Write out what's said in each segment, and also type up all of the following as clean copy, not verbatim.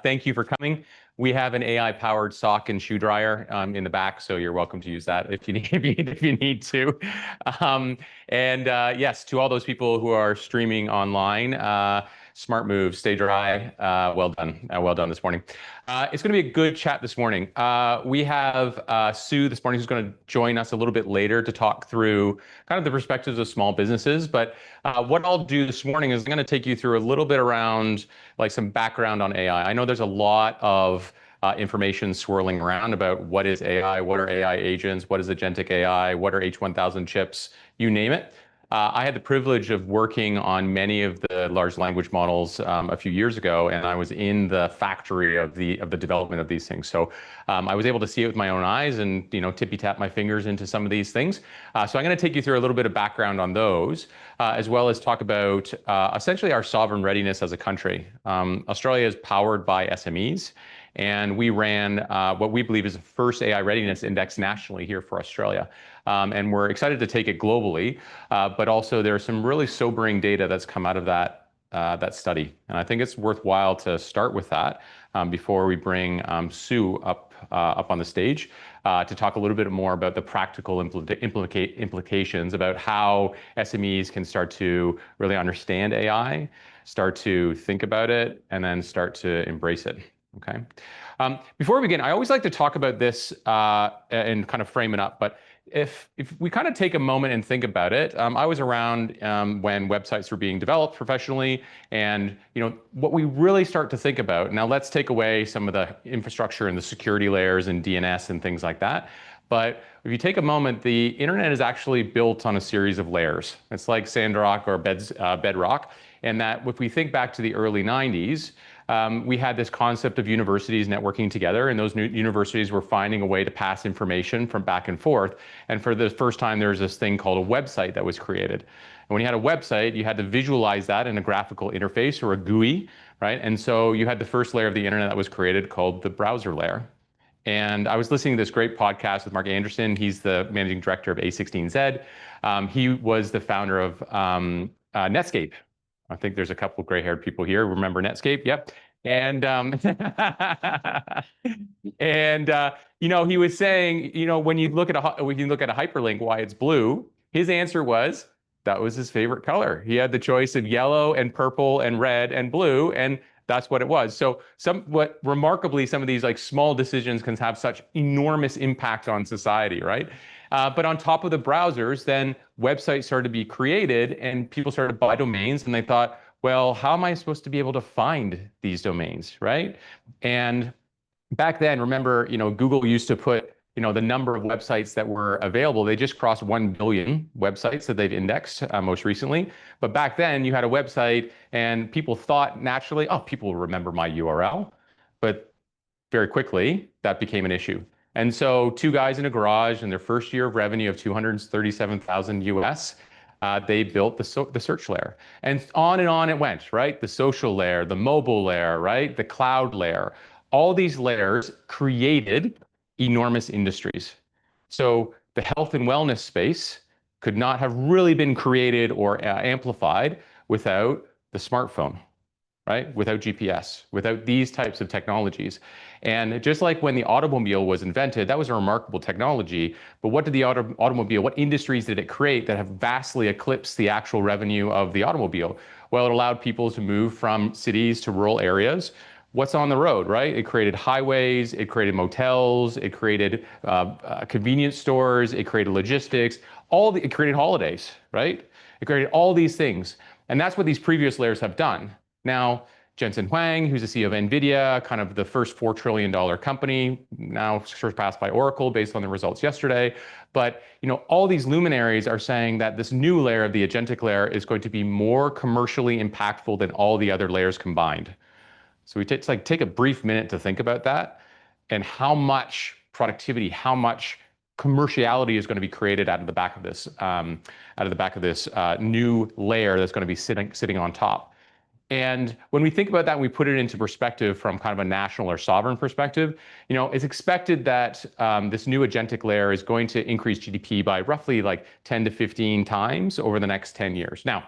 Thank you for coming. We have an AI-powered sock and shoe dryer in the back, so you're welcome to use that if you need, if you need to. Yes, to all those people who are streaming online, smart move, stay dry. Well done this morning. It's going to be a good chat this morning. We have Sue this morning who's going to join us a little bit later to talk through kind of the perspectives of small businesses. But what I'll do this morning is I'm going to take you through a little bit around like some background on AI. I know there's a lot of information swirling around about what is AI, what are AI agents, what is agentic AI, what are H1000 chips, you name it. I had the privilege of working on many of the large language models a few years ago, and I was in the factory of the development of these things. So I was able to see it with my own eyes and tippy tap my fingers into some of these things. So I'm going to take you through a little bit of background on those, as well as talk about essentially our sovereign readiness as a country. Australia is powered by SMEs. And we ran what we believe is the first AI readiness index nationally here for Australia. And we're excited to take it globally, but also there's some really sobering data that's come out of that study. And I think it's worthwhile to start with that before we bring Sue up on the stage to talk a little bit more about the practical implications about how SMEs can start to really understand AI, start to think about it, and then start to embrace it. Okay. Before we begin, I always like to talk about this and kind of frame it up. But if we kind of take a moment and think about it, I was around when websites were being developed professionally, and what we really start to think about. Now, let's take away some of the infrastructure and the security layers and DNS and things like that. But if you take a moment, the internet is actually built on a series of layers. It's like sandrock or bedrock, and that if we think back to the early 90s. We had this concept of universities networking together, and those new universities were finding a way to pass information from back and forth. And for the first time, there was this thing called a website that was created. And when you had a website, you had to visualize that in a graphical interface or a GUI, right? And so you had the first layer of the internet that was created called the browser layer. And I was listening to this great podcast with Mark Anderson. He's the managing director of A16Z. He was the founder of Netscape. I think there's a couple of gray-haired people here. Remember Netscape? Yep. And he was saying, when you look at a hyperlink, why it's blue. His answer was that was his favorite color. He had the choice of yellow and purple and red and blue, and that's what it was. So remarkably, some of these like small decisions can have such enormous impact on society, right? But on top of the browsers, then websites started to be created and people started to buy domains, and they thought, well, how am I supposed to be able to find these domains, right? And back then, remember, Google used to put, the number of websites that were available. They just crossed 1 billion websites that they've indexed most recently. But back then, you had a website and people thought naturally, oh, people will remember my URL. But very quickly, that became an issue. And so two guys in a garage in their first year of revenue of 237,000 US, they built the search layer. And on it went, right? The social layer, the mobile layer, right? The cloud layer. All these layers created enormous industries. So the health and wellness space could not have really been created or amplified without the smartphone, right? Without GPS, without these types of technologies. And just like when the automobile was invented, that was a remarkable technology. But what did the automobile, what industries did it create that have vastly eclipsed the actual revenue of the automobile? Well, it allowed people to move from cities to rural areas. What's on the road, right? It created highways, it created motels, it created convenience stores, it created logistics, it created holidays, right? It created all these things. And that's what these previous layers have done. Now, Jensen Huang, who's the CEO of NVIDIA, kind of the first $4 trillion company, now surpassed by Oracle based on the results yesterday. But all these luminaries are saying that this new layer of the agentic layer is going to be more commercially impactful than all the other layers combined. So we take a brief minute to think about that and how much productivity, how much commerciality is going to be created out of the back of this, new layer that's going to be sitting on top. And when we think about that, we put it into perspective from kind of a national or sovereign perspective. It's expected that this new agentic layer is going to increase GDP by roughly like 10 to 15 times over the next 10 years. Now,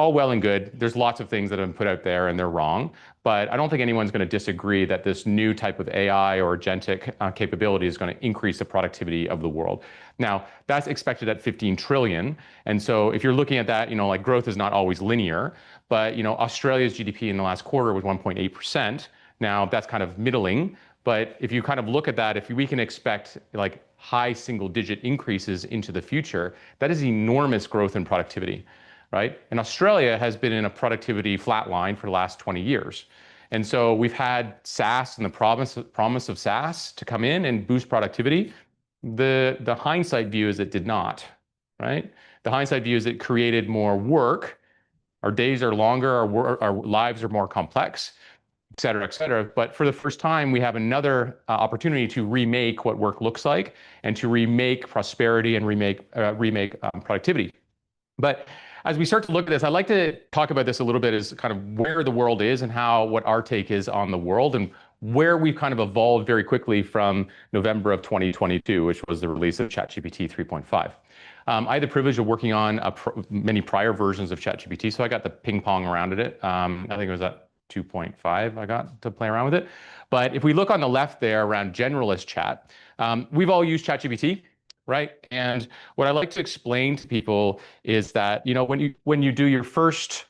all well and good. There's lots of things that have been put out there and they're wrong, but I don't think anyone's going to disagree that this new type of AI or agentic capability is going to increase the productivity of the world. Now, that's expected at 15 trillion. And so if you're looking at that, like growth is not always linear, but Australia's GDP in the last quarter was 1.8%. Now that's kind of middling, but if you kind of look at that, if we can expect like high single-digit increases into the future, that is enormous growth in productivity, right? And Australia has been in a productivity flat line for the last 20 years. And so we've had SaaS and the promise of SaaS to come in and boost productivity. The hindsight view is it did not, right? The hindsight view is it created more work. Our days are longer, our lives are more complex, et cetera, et cetera. But for the first time, we have another opportunity to remake what work looks like and to remake prosperity and remake productivity. But as we start to look at this, I'd like to talk about this a little bit as kind of where the world is and what our take is on the world and where we've kind of evolved very quickly from November of 2022, which was the release of ChatGPT 3.5. I had the privilege of working on many prior versions of ChatGPT, so I got to ping pong around at it. I think it was at 2.5 I got to play around with it. But if we look on the left there around generalist chat, we've all used ChatGPT, right? And what I like to explain to people is that, when you do your first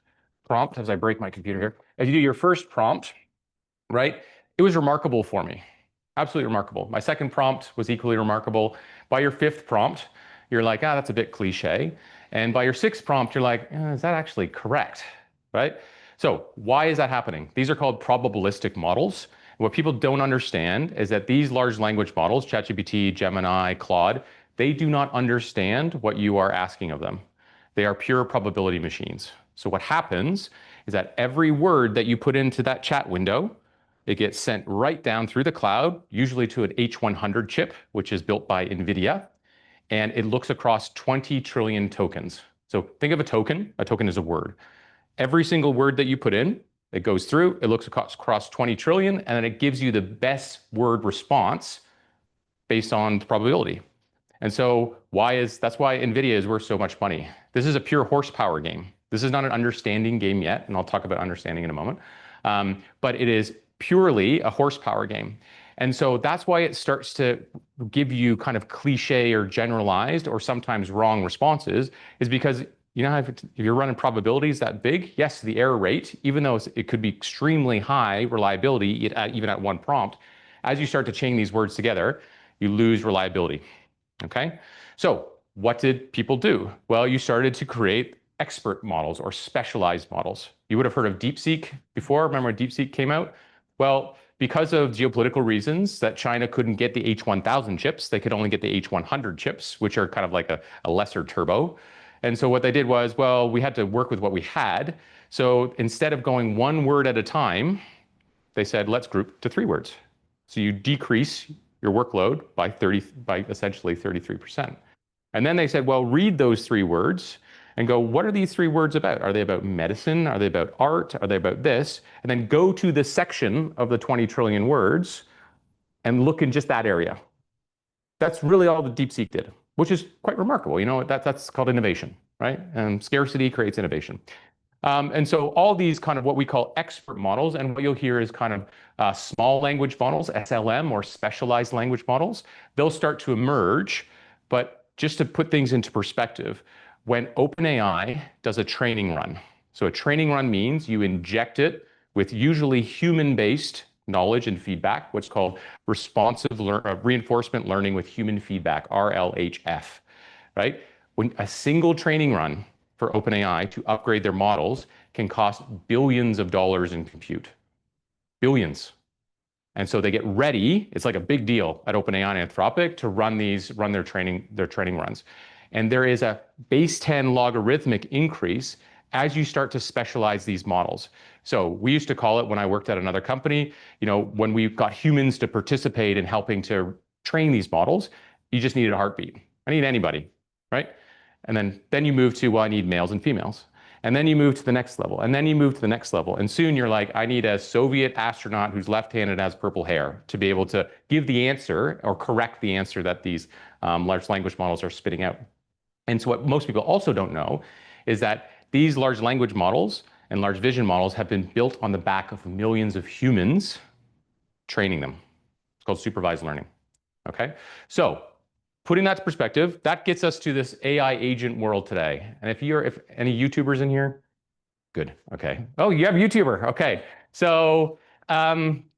prompt, as I break my computer here, as you do your first prompt, right? It was remarkable for me. Absolutely remarkable. My second prompt was equally remarkable. By your fifth prompt, you're like, that's a bit cliche. And by your sixth prompt, you're like, is that actually correct, right? So why is that happening? These are called probabilistic models. What people don't understand is that these large language models, ChatGPT, Gemini, Claude, they do not understand what you are asking of them. They are pure probability machines. So what happens is that every word that you put into that chat window, it gets sent right down through the cloud, usually to an H100 chip, which is built by NVIDIA, and it looks across 20 trillion tokens. So think of a token. A token is a word. Every single word that you put in, it goes through, it looks across 20 trillion, and then it gives you the best word response based on the probability. And so that's why NVIDIA is worth so much money. This is a pure horsepower game. This is not an understanding game yet, and I'll talk about understanding in a moment. But it is purely a horsepower game. And so that's why it starts to give you kind of cliche or generalized or sometimes wrong responses, is because if you're running probabilities that big, yes, the error rate, even though it could be extremely high reliability, even at one prompt, as you start to chain these words together, you lose reliability. Okay, so what did people do? Well, you started to create expert models or specialized models. You would have heard of DeepSeek before. Remember when DeepSeek came out? Well, because of geopolitical reasons that China couldn't get the H1000 chips, they could only get the H100 chips, which are kind of like a lesser turbo. And so what they did was, well, we had to work with what we had. So instead of going one word at a time, they said, let's group to 3 words. So you decrease your workload by essentially 33%. And then they said, well, read those 3 words and go, what are these 3 words about? Are they about medicine? Are they about art? Are they about this? And then go to the section of the 20 trillion words and look in just that area. That's really all the DeepSeek did, which is quite remarkable. That's called innovation, right? And scarcity creates innovation. And so all these kind of what we call expert models, and what you'll hear is kind of small language models, SLM, or specialized language models, they'll start to emerge. But just to put things into perspective, when OpenAI does a training run, so a training run means you inject it with usually human-based knowledge and feedback, what's called reinforcement learning with human feedback, RLHF, right? When a single training run for OpenAI to upgrade their models can cost billions of dollars in compute. Billions. And so they get ready, it's like a big deal at OpenAI and Anthropic to run their training runs. And there is a base 10 logarithmic increase as you start to specialize these models. So we used to call it, when I worked at another company, when we got humans to participate in helping to train these models, you just needed a heartbeat. I need anybody, right? And then you move to, well, I need males and females. And then you move to the next level, and then you move to the next level. And soon you're like, I need a Soviet astronaut who's left-handed and has purple hair to be able to give the answer or correct the answer that these large language models are spitting out. And so what most people also don't know is that These large language models and large vision models have been built on the back of millions of humans training them. It's called supervised learning. Okay, so putting that to perspective, that gets us to this AI agent world today. And if any YouTubers in here, good. Okay. Oh, you have YouTuber. Okay. So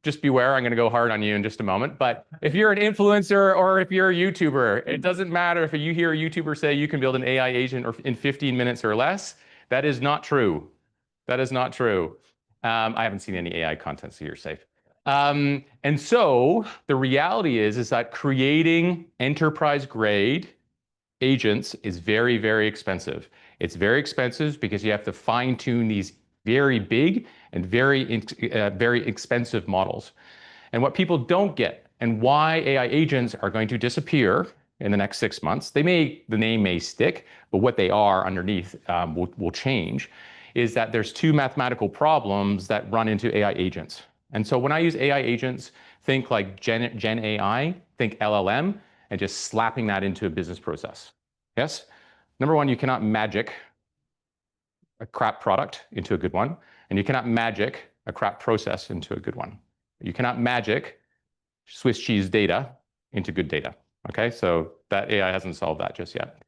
just beware. I'm going to go hard on you in just a moment. But if you're an influencer or if you're a YouTuber, it doesn't matter if you hear a YouTuber say you can build an AI agent in 15 minutes or less. That is not true. That is not true. I haven't seen any AI content, so you're safe. And so the reality is that creating enterprise grade agents is very, very expensive. It's very expensive because you have to fine tune these very big and very expensive models. And what people don't get and why AI agents are going to disappear in the next 6 months, the name may stick, but what they are underneath will change, is that there's two mathematical problems that run into AI agents. And so when I use AI agents, think like Gen AI, think LLM, and just slapping that into a business process. Yes? Number one, you cannot magic a crap product into a good one, and you cannot magic a crap process into a good one. You cannot magic Swiss cheese data into good data. Okay, so that AI hasn't solved that just yet.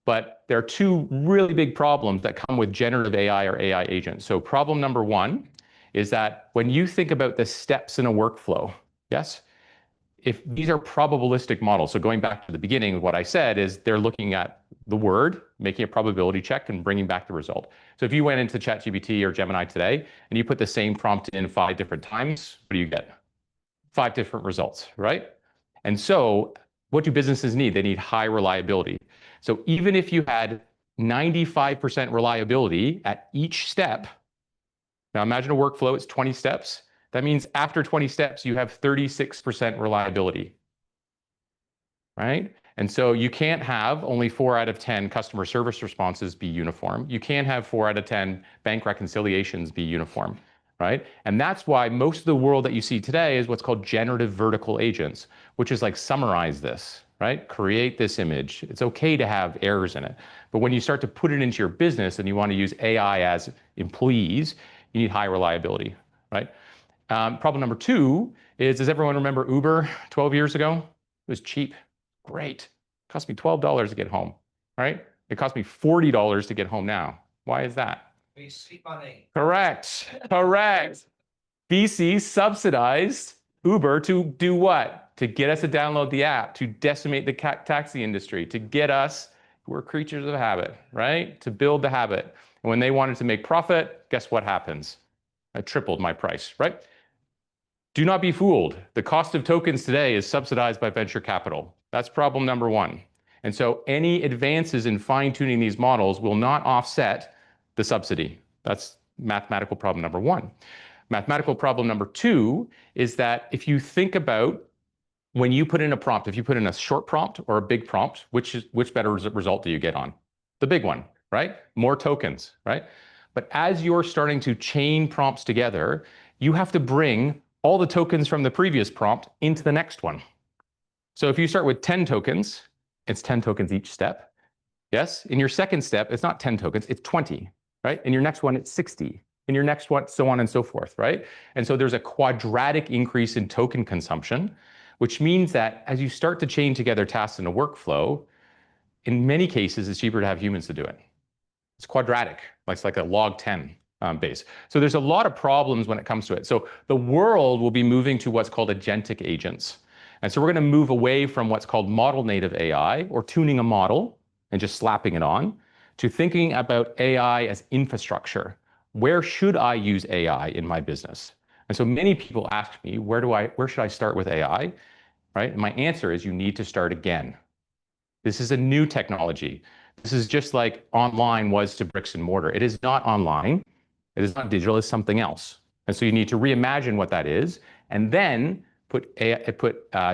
But there are two really big problems that come with generative AI or AI agents. So problem number one is that when you think about the steps in a workflow, yes, if these are probabilistic models, so going back to the beginning of what I said is they're looking at the word, making a probability check and bringing back the result. So if you went into ChatGPT or Gemini today and you put the same prompt in 5 different times, what do you get? 5 different results, right? And so what do businesses need? They need high reliability. So even if you had 95% reliability at each step, now imagine a workflow, it's 20 steps. That means after 20 steps, you have 36% reliability, right? And so you can't have only 4 out of 10 customer service responses be uniform. You can't have 4 out of 10 bank reconciliations be uniform, right? And that's why most of the world that you see today is what's called generative vertical agents, which is like summarize this, right? Create this image. It's okay to have errors in it. But when you start to put it into your business and you want to use AI as employees, you need high reliability, right? Problem number two is, does everyone remember Uber 12 years ago? It was cheap. Great. It cost me $12 to get home, right? It cost me $40 to get home now. Why is that? VC money. Correct. Correct. VC subsidized Uber to do what? To get us to download the app, to decimate the taxi industry, to get us, we're creatures of habit, right? To build the habit. And when they wanted to make profit, guess what happens? I tripled my price, right? Do not be fooled. The cost of tokens today is subsidized by venture capital. That's problem number one. And so any advances in fine-tuning these models will not offset the subsidy. That's mathematical problem number one. Mathematical problem number two is that if you think about when you put in a prompt, if you put in a short prompt or a big prompt, which better result do you get on? The big one, right? More tokens, right? But as you're starting to chain prompts together, you have to bring all the tokens from the previous prompt into the next one. So if you start with 10 tokens, it's 10 tokens each step. Yes, in your second step, it's not 10 tokens, it's 20, right? In your next one, it's 60. In your next one, so on and so forth, right? And so there's a quadratic increase in token consumption, which means that as you start to chain together tasks in a workflow, in many cases, it's cheaper to have humans to do it. It's quadratic, it's like a log 10 base. So there's a lot of problems when it comes to it. So the world will be moving to what's called agentic agents. And so we're going to move away from what's called model native AI, or tuning a model and just slapping it on, to thinking about AI as infrastructure. Where should I use AI in my business? And so many people ask me, where should I start with AI? Right? And my answer is, you need to start again. This is a new technology. This is just like online was to bricks and mortar. It is not online. It is not digital. It's something else. And so you need to reimagine what that is, and then put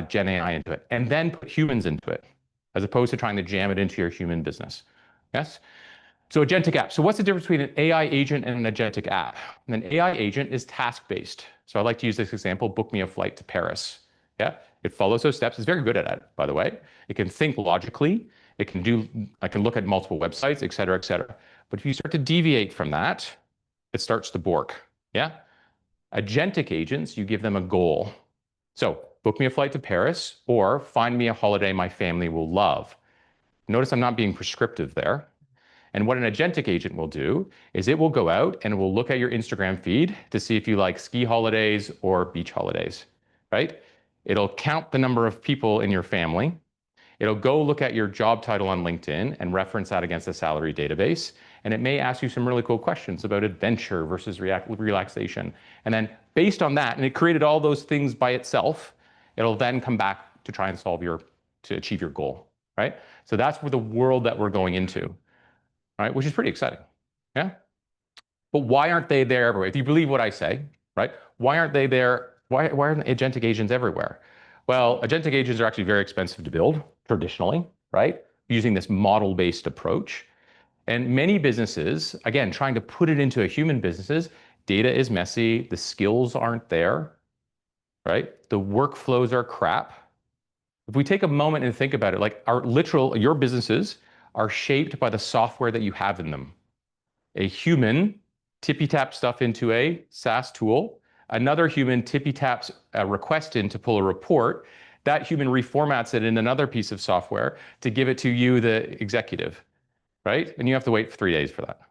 Gen AI into it, and then put humans into it, as opposed to trying to jam it into your human business. Yes? So agentic app. So what's the difference between an AI agent and an agentic app? An AI agent is task-based. So I like to use this example: book me a flight to Paris. Yeah, it follows those steps. It's very good at it, by the way. It can think logically. I can look at multiple websites, et cetera, et cetera. But if you start to deviate from that, it starts to bork. Yeah? Agentic agents, you give them a goal. So book me a flight to Paris or find me a holiday my family will love. Notice I'm not being prescriptive there. And what an agentic agent will do is it will go out and it will look at your Instagram feed to see if you like ski holidays or beach holidays, right? It'll count the number of people in your family. It'll go look at your job title on LinkedIn and reference that against a salary database. And it may ask you some really cool questions about adventure versus relaxation. And then based on that, and it created all those things by itself, it'll then come back to try and to achieve your goal, right? So that's where the world that we're going into, right? Which is pretty exciting, yeah? But why aren't they there everywhere? If you believe what I say, right? Why aren't they there? Why aren't agentic agents everywhere? Well, agentic agents are actually very expensive to build traditionally, right? Using this model-based approach. And many businesses, again, trying to put it into a human businesses, data is messy, the skills aren't there, right? The workflows are crap. If we take a moment and think about it, like your businesses are shaped by the software that you have in them. A human tippy-tap stuff into a SaaS tool. Another human tippy-taps a request in to pull a report. That human reformats it in another piece of software to give it to you, the executive, right? And you have to wait for 3 days for that.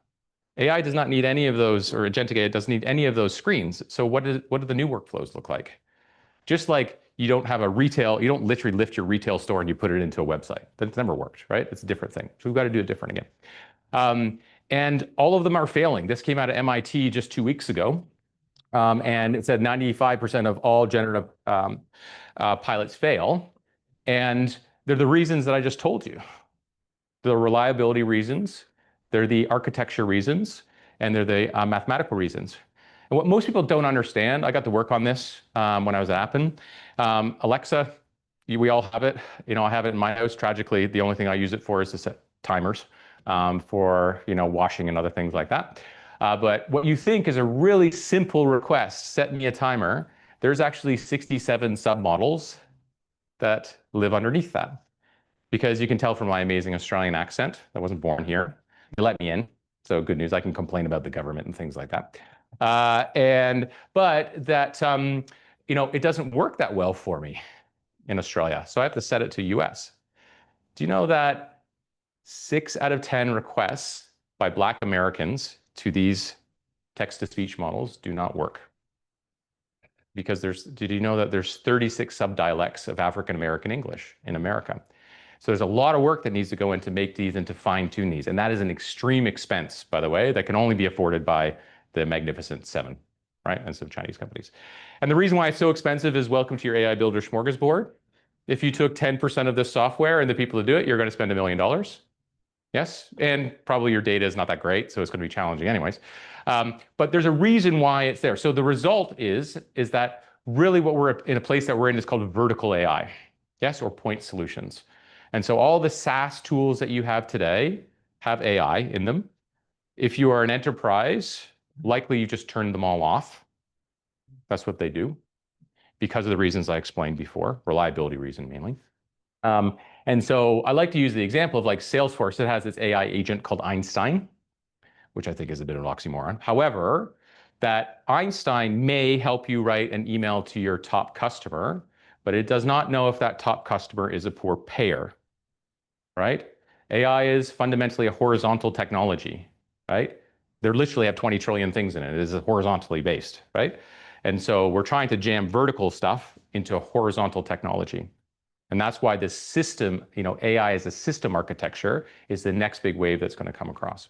AI does not need any of those, or agentic AI doesn't need any of those screens. So what do the new workflows look like? Just like you don't literally lift your retail store and you put it into a website. That's never worked, right? It's a different thing. So we've got to do it different again. And all of them are failing. This came out of MIT just 2 weeks ago. And it said 95% of all generative pilots fail. And they're the reasons that I just told you. The reliability reasons, they're the architecture reasons, and they're the mathematical reasons. And what most people don't understand, I got to work on this when I was at Appen. Alexa, we all have it. I have it in my house. Tragically, the only thing I use it for is to set timers for washing and other things like that. But what you think is a really simple request, set me a timer, there's actually 67 submodels that live underneath that. Because you can tell from my amazing Australian accent, I wasn't born here. They let me in, so good news. I can complain about the government and things like that. But that it doesn't work that well for me in Australia, so I have to set it to US. Do you know that 6 out of 10 requests by Black Americans to these text-to-speech models do not work? Because did you know that there's 36 subdialects of African American English in America? So there's a lot of work that needs to go in to make these and to fine-tune these. And that is an extreme expense, by the way, that can only be afforded by the Magnificent Seven, right? And some Chinese companies. And the reason why it's so expensive is welcome to your AI Builder smorgasbord. If you took 10% of this software and the people to do it, you're going to spend $1 million. Yes, and probably your data is not that great, so it's going to be challenging anyways. But there's a reason why it's there. So the result is that really what we're in a place that we're in is called vertical AI, yes, or point solutions. And so all the SaaS tools that you have today have AI in them. If you are an enterprise, likely you just turned them all off. That's what they do because of the reasons I explained before, reliability reason mainly. And so I like to use the example of like Salesforce. It has this AI agent called Einstein, which I think is a bit of an oxymoron. However, that Einstein may help you write an email to your top customer, but it does not know if that top customer is a poor payer, right? AI is fundamentally a horizontal technology, right? They literally have 20 trillion things in it. It is horizontally based, right? And so we're trying to jam vertical stuff into a horizontal technology. And that's why this system, AI as a system architecture is the next big wave that's going to come across.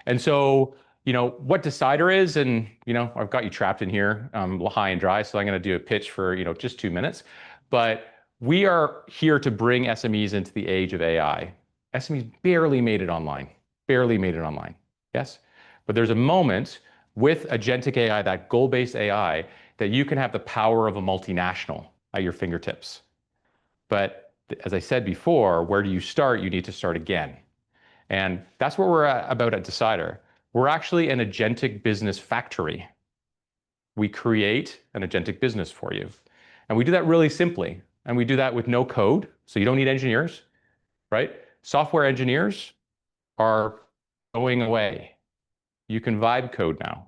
And so, what Decidr is, and, I've got you trapped in here high and dry, so I'm going to do a pitch for, just 2 minutes. But we are here to bring SMEs into the age of AI. SMEs barely made it online, yes? But there's a moment with agentic AI, that goal-based AI, that you can have the power of a multinational at your fingertips. But as I said before, where do you start? You need to start again. And that's what we're about at Decidr. We're actually an agentic business factory. We create an agentic business for you. And we do that really simply. And we do that with no code, so you don't need engineers, right? Software engineers are going away. You can vibe code now,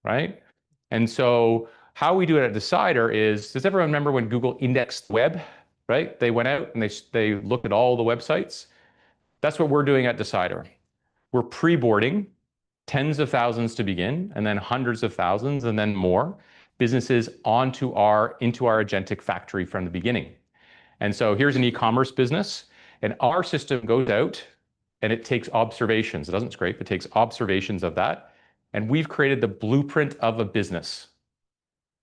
right? And so how we do it at Decidr is, does everyone remember when Google indexed the web, right? They went out and they looked at all the websites. That's what we're doing at Decidr. We're pre-boarding tens of thousands to begin, and then hundreds of thousands, and then more businesses into our agentic factory from the beginning. And so here's an e-commerce business, and our system goes out and it takes observations. It doesn't scrape, it takes observations of that. And we've created the blueprint of a business.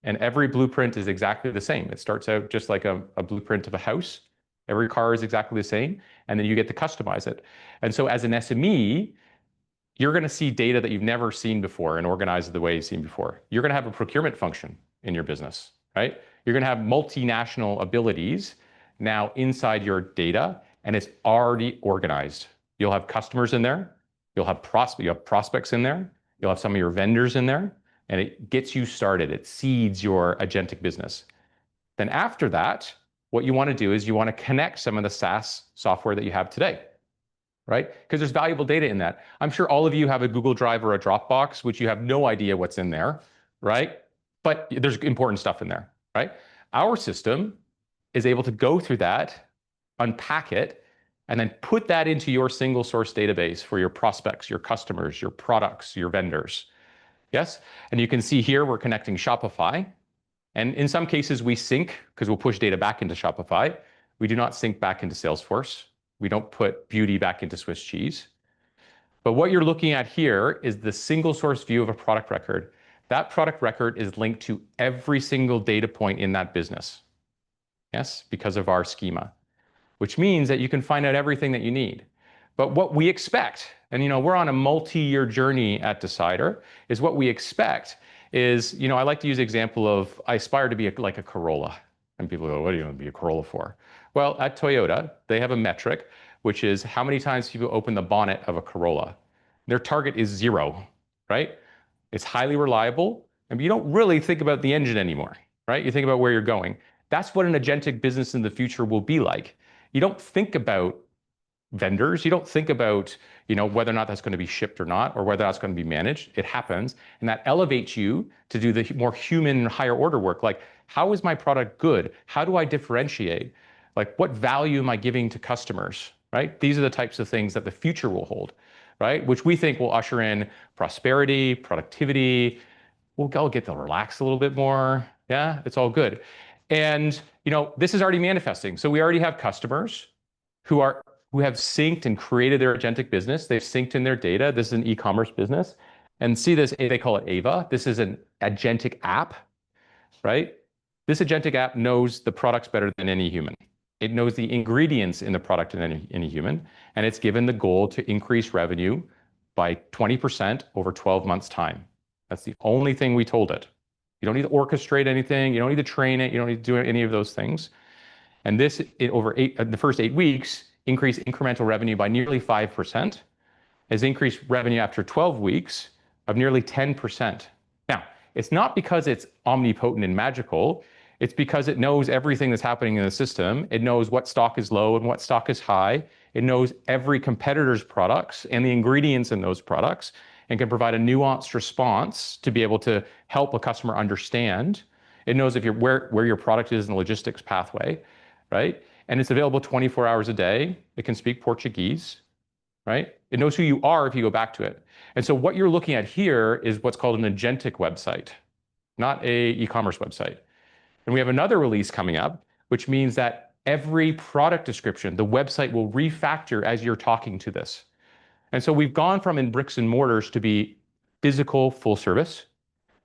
And every blueprint is exactly the same. It starts out just like a blueprint of a house. Every car is exactly the same, and then you get to customize it. And so as an SME, you're going to see data that you've never seen before and organized the way you've seen before. You're going to have a procurement function in your business, right? You're going to have multinational abilities now inside your data, and it's already organized. You'll have customers in there. You'll have prospects in there. You'll have some of your vendors in there, and it gets you started. It seeds your agentic business. Then after that, what you want to do is you want to connect some of the SaaS software that you have today, right? Because there's valuable data in that. I'm sure all of you have a Google Drive or a Dropbox, which you have no idea what's in there, right? But there's important stuff in there, right? Our system is able to go through that, unpack it, and then put that into your single source database for your prospects, your customers, your products, your vendors. Yes? And you can see here we're connecting Shopify. And in some cases we sync because we'll push data back into Shopify. We do not sync back into Salesforce. We don't put beauty back into Swiss cheese. But what you're looking at here is the single source view of a product record. That product record is linked to every single data point in that business. Yes, because of our schema, which means that you can find out everything that you need. But what we expect, and we're on a multi-year journey at Decidr, is what we expect is, I like to use the example of, I aspire to be like a Corolla. And people go, what do you want to be a Corolla for? Well, at Toyota, they have a metric, which is how many times people open the bonnet of a Corolla. Their target is 0, right? It's highly reliable, and you don't really think about the engine anymore, right? You think about where you're going. That's what an agentic business in the future will be like. You don't think about vendors. You don't think about, whether or not that's going to be shipped or not, or whether that's going to be managed. It happens, and that elevates you to do the more human, higher order work. Like, how is my product good? How do I differentiate? Like, what value am I giving to customers, right? These are the types of things that the future will hold, right? Which we think will usher in prosperity, productivity. We'll all get to relax a little bit more. Yeah, it's all good. And, this is already manifesting. So we already have customers who have synced and created their agentic business. They've synced in their data. This is an e-commerce business. And see this, they call it Ava. This is an agentic app, right? This agentic app knows the products better than any human. It knows the ingredients in the product than any human. And it's given the goal to increase revenue by 20% over 12 months' time. That's the only thing we told it. You don't need to orchestrate anything. You don't need to train it. You don't need to do any of those things. And this, the first 8 weeks, increased incremental revenue by nearly 5%, has increased revenue after 12 weeks of nearly 10%. Now, it's not because it's omnipotent and magical. It's because it knows everything that's happening in the system. It knows what stock is low and what stock is high. It knows every competitor's products and the ingredients in those products, and can provide a nuanced response to be able to help a customer understand. It knows if where your product is in the logistics pathway, right? And it's available 24 hours a day. It can speak Portuguese, right? It knows who you are if you go back to it. And so what you're looking at here is what's called an agentic website, not a e-commerce website. And we have another release coming up, which means that every product description, the website will refactor as you're talking to this. And so we've gone from in bricks and mortars to be physical full service,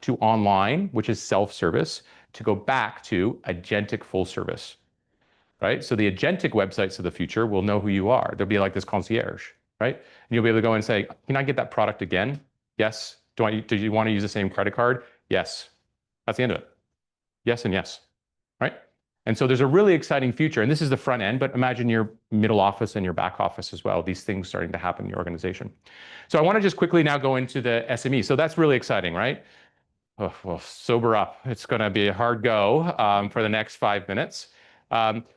to online, which is self-service, to go back to agentic full service, right? So the agentic websites of the future will know who you are. They'll be like this concierge, right? And you'll be able to go and say, can I get that product again? Yes. Do you want to use the same credit card? Yes. That's the end of it. Yes and yes, right? And so there's a really exciting future, and this is the front end, but imagine your middle office and your back office as well, these things starting to happen in your organization. So I want to just quickly now go into the SME. So that's really exciting, right? Oh, well, sober up. It's going to be a hard go for the next 5 minutes.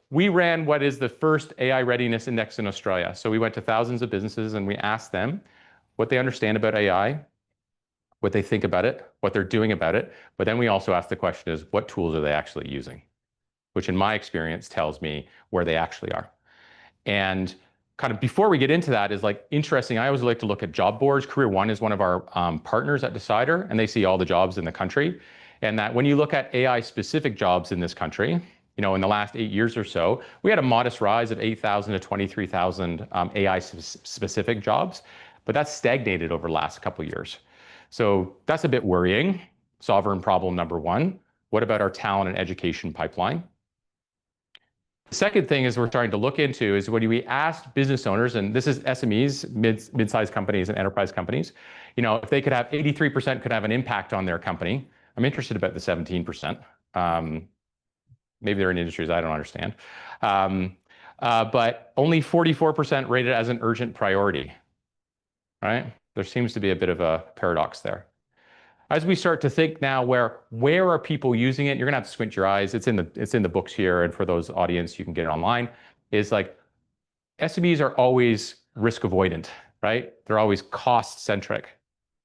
We ran what is the first AI readiness index in Australia. So we went to thousands of businesses and we asked them, what they understand about AI, what they think about it, what they're doing about it. But then we also ask the question is, what tools are they actually using? Which in my experience tells me where they actually are. And kind of before we get into that is like interesting. I always like to look at job boards. Career One is one of our partners at Decidr, and they see all the jobs in the country. And that when you look at AI specific jobs in this country, you know, in the last 8 years or so, we had a modest rise of 8,000 to 23,000 AI specific jobs, but that's stagnated over the last couple of years. So that's a bit worrying. Sovereign problem number one. What about our talent and education pipeline? The second thing is we're starting to look into is when we asked business owners, and this is SMEs, mid-sized companies and enterprise companies, you know, if they could have 83% could have an impact on their company. I'm interested about the 17%. Maybe they're in industries I don't understand. But only 44% rated as an urgent priority, right? There seems to be a bit of a paradox there. As we start to think now, where are people using it? You're gonna have to squint your eyes. It's in the books here, and for those audience, you can get it online. Is like SMEs are always risk avoidant, right? They're always cost centric.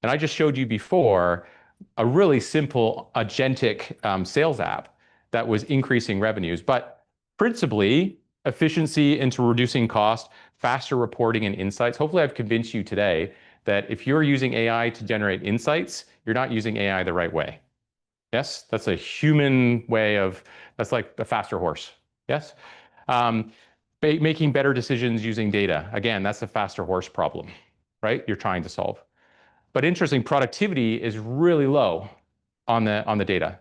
And I just showed you before a really simple agentic sales app that was increasing revenues, but principally efficiency into reducing cost, faster reporting and insights. Hopefully, I've convinced you today that if you're using AI to generate insights, you're not using AI the right way. Yes, that's a human way of, that's like a faster horse. Yes, making better decisions using data. Again, that's a faster horse problem, right? You're trying to solve. But interesting, productivity is really low on the data.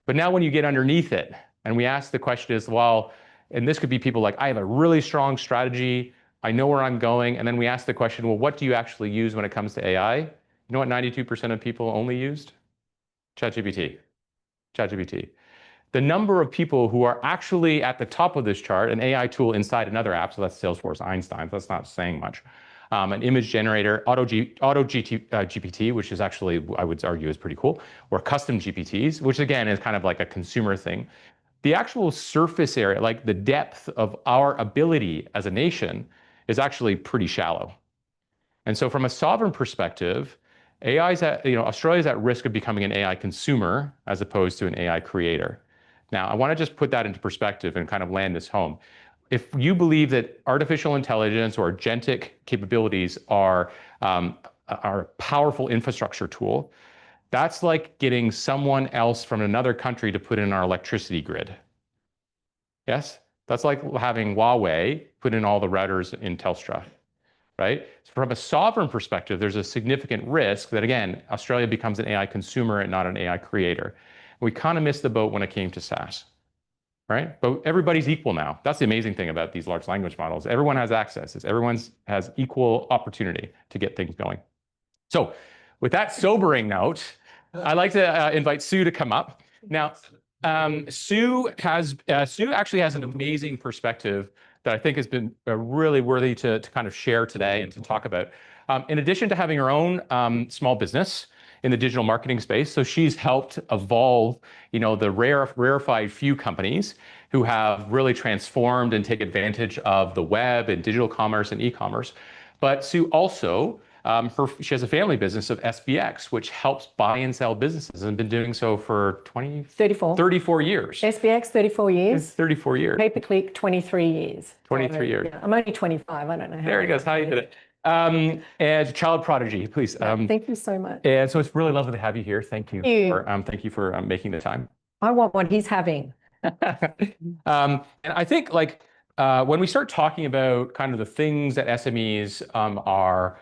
But now when you get underneath it, and we ask the question is, well, and this could be people like, I have a really strong strategy, I know where I'm going, and then we ask the question, well, what do you actually use when it comes to AI? You know what 92% of people only used? ChatGPT. ChatGPT. The number of people who are actually at the top of this chart, an AI tool inside another app, so that's Salesforce Einstein, that's not saying much. An image generator, GPT, which is actually, I would argue, is pretty cool, or custom GPTs, which again is kind of like a consumer thing. The actual surface area, like the depth of our ability as a nation, is actually pretty shallow. And so from a sovereign perspective, Australia's at risk of becoming an AI consumer as opposed to an AI creator. Now, I want to just put that into perspective and kind of land this home. If you believe that artificial intelligence or agentic capabilities are a powerful infrastructure tool, that's like getting someone else from another country to put in our electricity grid. Yes? That's like having Huawei put in all the routers in Telstra, right? So from a sovereign perspective, there's a significant risk that, again, Australia becomes an AI consumer and not an AI creator. We kind of missed the boat when it came to SaaS, right? But everybody's equal now. That's the amazing thing about these large language models. Everyone has access. Everyone has equal opportunity to get things going. So with that sobering note, I'd like to invite Sue to come up. Now, Sue actually has an amazing perspective that I think has been really worthy to kind of share today and to talk about. In addition to having her own small business in the digital marketing space, so she's helped evolve, the rarefied few companies who have really transformed and take advantage of the web and digital commerce and e-commerce. But Sue also she has a family business of SBX, which helps buy and sell businesses, and been doing so for 34 years. SBX, 34 years. It's 34 years. Pay-per-click, 23 years. 23 years. Yeah, I'm only 25. I don't know how. There he goes. How you did it. And child prodigy, please. Thank you so much. And so it's really lovely to have you here. Thank you. Thank you for making the time. I want what he's having. And I think when we start talking about kind of the things that SMEs are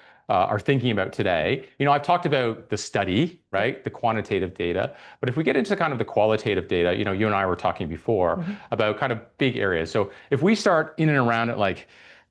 thinking about today, I've talked about the study, right? The quantitative data. But if we get into kind of the qualitative data, you and I were talking before about kind of big areas. So if we start in and around it,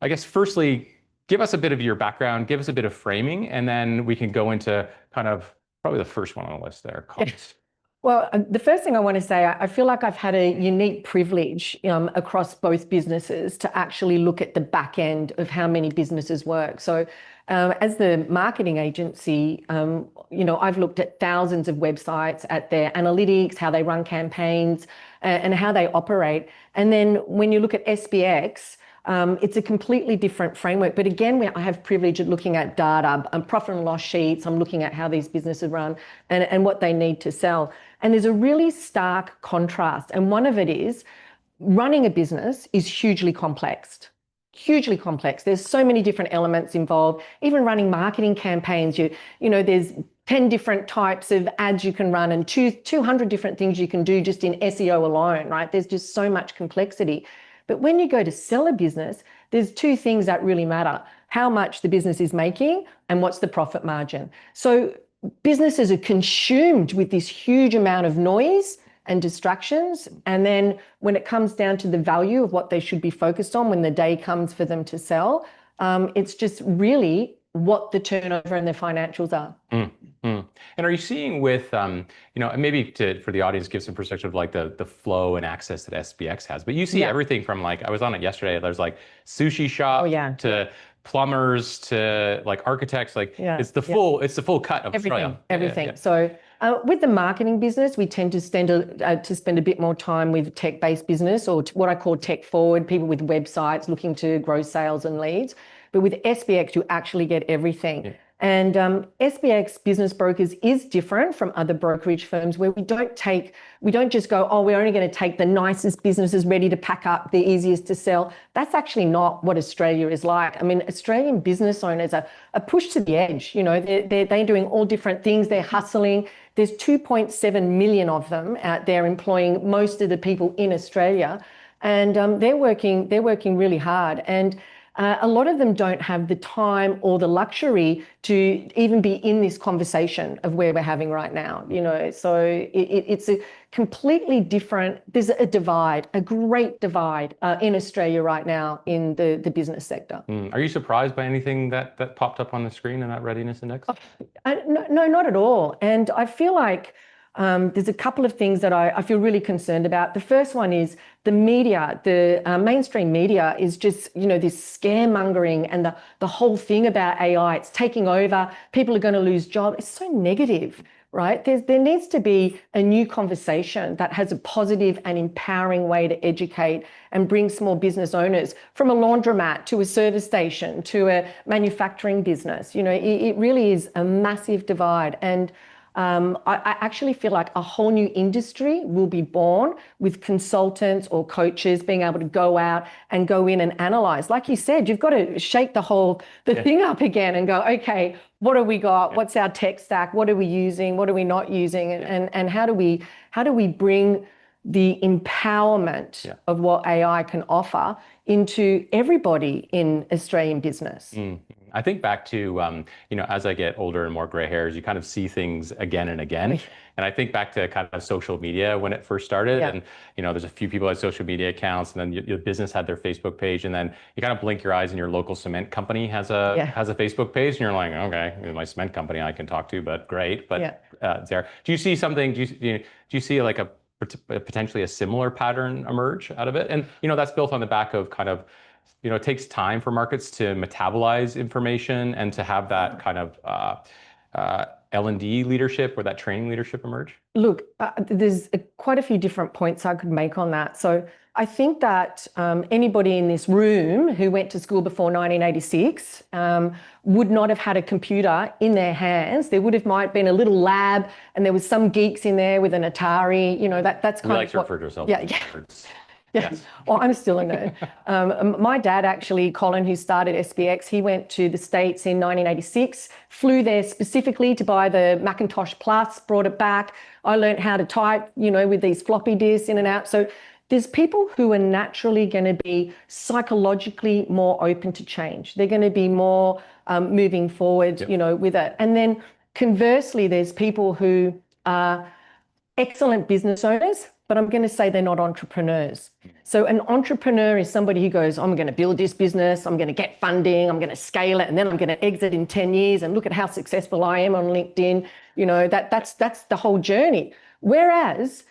I guess firstly, give us a bit of your background, give us a bit of framing, and then we can go into kind of probably the first one on the list there, costs. Well, the first thing I want to say, I feel like I've had a unique privilege across both businesses to actually look at the back end of how many businesses work. So as the marketing agency, I've looked at thousands of websites, at their analytics, how they run campaigns, and how they operate. And then when you look at SBX, It's a completely different framework. But again, I have privilege of looking at data, profit and loss sheets. I'm looking at how these businesses run and what they need to sell. And there's a really stark contrast. And one of it is running a business is hugely complex. Hugely complex. There's so many different elements involved. Even running marketing campaigns, you know, there's 10 different types of ads you can run and 200 different things you can do just in SEO alone, right? There's just so much complexity. But when you go to sell a business, there's two things that really matter: how much the business is making and what's the profit margin. So businesses are consumed with this huge amount of noise and distractions. And then when it comes down to the value of what they should be focused on when the day comes for them to sell, it's just really what the turnover and their financials are. And are you seeing with, you know, and maybe for the audience, give some perspective of like the flow and access that SBX has, but you see everything from like, I was on it yesterday, there's like sushi shop to plumbers to like architects, like it's the full cut of Australia. Everything. So with the marketing business, we tend to spend a bit more time with tech-based business, or what I call tech forward, people with websites looking to grow sales and leads. But with SBX, you actually get everything. And SBX Business Brokers is different from other brokerage firms, where we don't just go, oh, we're only going to take the nicest businesses ready to pack up, the easiest to sell. That's actually not what Australia is like. I mean, Australian business owners are pushed to the edge. You know, they're doing all different things. They're hustling. There's 2.7 million of them out there employing most of the people in Australia, and they're working really hard. And a lot of them don't have the time or the luxury to even be in this conversation of where we're having right now, you know. So it's a completely different, there's a divide, a great divide in Australia right now in the business sector. Are you surprised by anything that popped up on the screen in that readiness index? No, not at all. And I feel like there's a couple of things that I feel really concerned about. The first one is the media, the mainstream media is just, you know, this scaremongering and the whole thing about AI, it's taking over, people are going to lose jobs. It's so negative, right? There needs to be a new conversation that has a positive and empowering way to educate and bring small business owners from a laundromat to a service station to a manufacturing business. You know, it really is a massive divide. And I actually feel like a whole new industry will be born with consultants or coaches being able to go out and go in and analyze. Like you said, you've got to shake the thing up again and go, okay, what have we got? What's our tech stack? What are we using? What are we not using? And how do we bring the empowerment of what AI can offer into everybody in Australian business? I think back to, you know, as I get older and more gray hairs, you kind of see things again and again. And I think back to kind of social media when it first started. And, you know, there's a few people had social media accounts, and then your business had their Facebook page. And then you kind of blink your eyes and your local cement company has a Facebook page. And you're like, okay, my cement company I can talk to, but great. But there, do you see something, do you see like a potentially a similar pattern emerge out of it? And, you know, that's built on the back of kind of, you know, it takes time for markets to metabolize information and to have that kind of L&D leadership or that training leadership emerge? Look, there's quite a few different points I could make on that. So I think that anybody in this room who went to school before 1986 would not have had a computer in their hands. There might have been a little lab and there was some geeks in there with an Atari, you know, that's kind of what... refer to ourselves. Yes. Well, I'm still a nerd. My dad, actually, Colin, who started SBX, he went to the States in 1986, flew there specifically to buy the Macintosh Plus, brought it back. I learned how to type, you know, with these floppy disks in and out. So there's people who are naturally going to be psychologically more open to change. They're going to be more moving forward, you know, with it. And then conversely, there's people who are excellent business owners, but I'm going to say they're not entrepreneurs. So an entrepreneur is somebody who goes, I'm going to build this business, I'm going to get funding, I'm going to scale it, and then I'm going to exit in 10 years and look at how successful I am on LinkedIn. You know, that's the whole journey. Whereas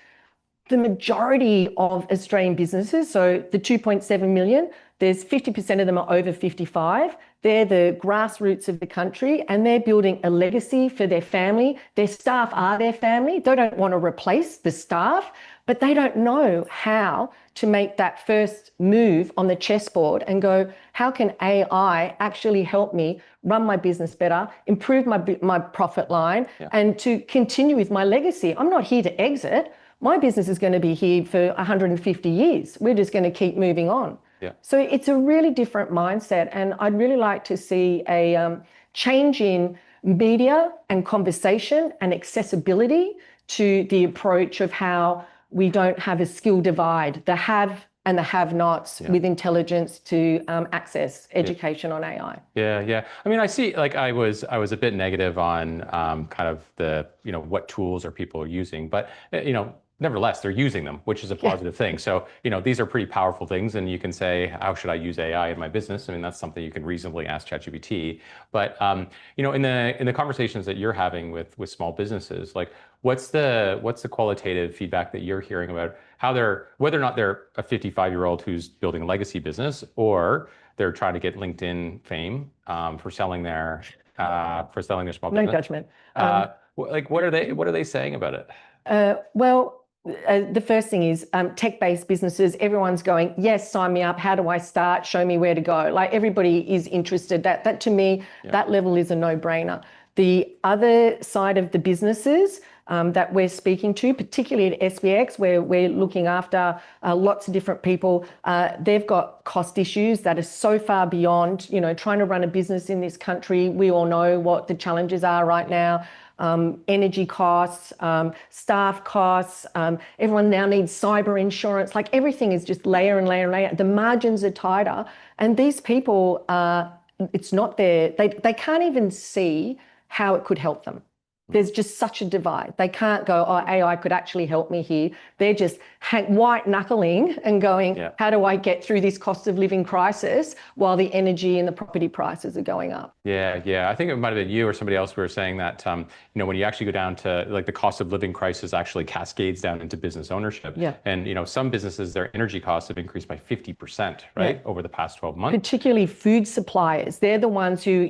the majority of Australian businesses, so the 2.7 million, there's 50% of them are over 55. They're the grassroots of the country, and they're building a legacy for their family. Their staff are their family. They don't want to replace the staff, but they don't know how to make that first move on the chessboard and go, how can AI actually help me run my business better, improve my profit line, and to continue with my legacy? I'm not here to exit. My business is going to be here for 150 years. We're just going to keep moving on. So it's a really different mindset, and I'd really like to see a change in media and conversation and accessibility to the approach of how we don't have a skill divide, the have and the have-nots with intelligence to access education on AI. Yeah. I mean, I see, like, I was a bit negative on kind of the, what tools are people using, but, nevertheless, they're using them, which is a positive thing. So, these are pretty powerful things, and you can say, how should I use AI in my business? I mean, that's something you can reasonably ask ChatGPT. But, in the conversations that you're having with small businesses, like, what's the qualitative feedback that you're hearing about how whether or not they're a 55-year-old who's building a legacy business, or they're trying to get LinkedIn fame for selling their small business? No judgment. Like, what are they saying about it? Well, the first thing is tech-based businesses, everyone's going, yes, sign me up. How do I start? Show me where to go. Like, everybody is interested. That to me, that level is a no-brainer. The other side of the businesses that we're speaking to, particularly at SBX, where we're looking after lots of different people, they've got cost issues that are so far beyond, trying to run a business in this country. We all know what the challenges are right now. Energy costs, staff costs, everyone now needs cyber insurance. Like, everything is just layer and layer and layer. The margins are tighter, and these people, it's not there. They can't even see how it could help them. There's just such a divide. They can't go, oh, AI could actually help me here. They're just white knuckling and going, how do I get through this cost of living crisis while the energy and the property prices are going up? Yeah. I think it might have been you or somebody else who were saying that, when you actually go down to, like, the cost of living crisis actually cascades down into business ownership. And, some businesses, their energy costs have increased by 50%, right, over the past 12 months. Particularly food suppliers. They're the ones who,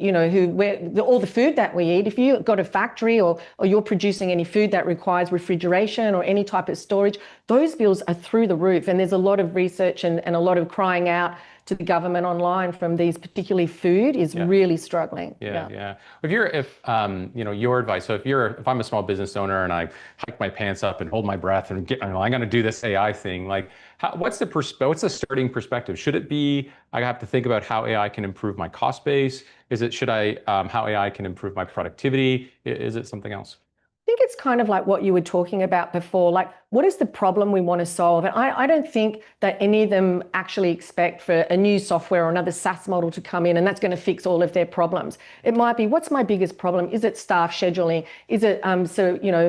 all the food that we eat, if you've got a factory or you're producing any food that requires refrigeration or any type of storage, those bills are through the roof. And there's a lot of research and a lot of crying out to the government online from these, particularly food is really struggling. Yeah. Your advice. So if I'm a small business owner and I hike my pants up and hold my breath and I'm going to do this AI thing, like, what's the starting perspective? Should it be, I have to think about how AI can improve my cost base? How AI can improve my productivity? Is it something else? I think it's kind of like what you were talking about before, like, what is the problem we want to solve? And I don't think that any of them actually expect for a new software or another SaaS model to come in and that's going to fix all of their problems. It might be, what's my biggest problem? Is it staff scheduling? Is it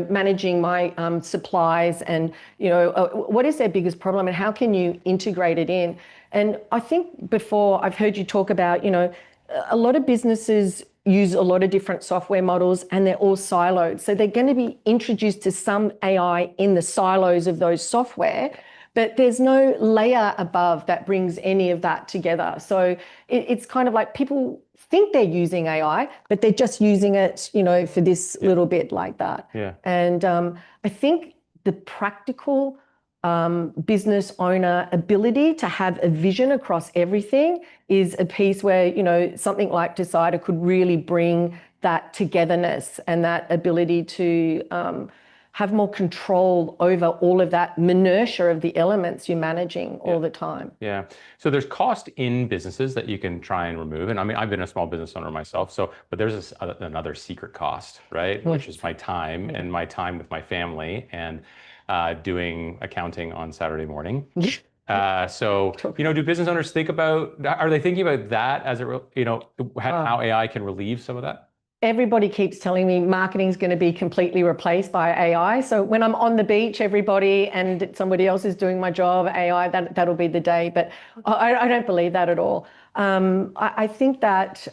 managing my supplies? And what is their biggest problem and how can you integrate it in? And I think before I've heard you talk about, a lot of businesses use a lot of different software models and they're all siloed. So they're going to be introduced to some AI in the silos of those software, but there's no layer above that brings any of that together. So it's kind of like people think they're using AI, but they're just using it, for this little bit like that. And I think the practical business owner ability to have a vision across everything is a piece where, something like Decidr could really bring that togetherness and that ability to have more control over all of that minutiae of the elements you're managing all the time. Yeah. So there's cost in businesses that you can try and remove. And I mean, I've been a small business owner myself. But there's another secret cost, right? Which is my time and my time with my family and doing accounting on Saturday morning. Do business owners are they thinking about that as how AI can relieve some of that? Everybody keeps telling me marketing is going to be completely replaced by AI. So when I'm on the beach, everybody and somebody else is doing my job, AI, that'll be the day. But I don't believe that at all. I think that,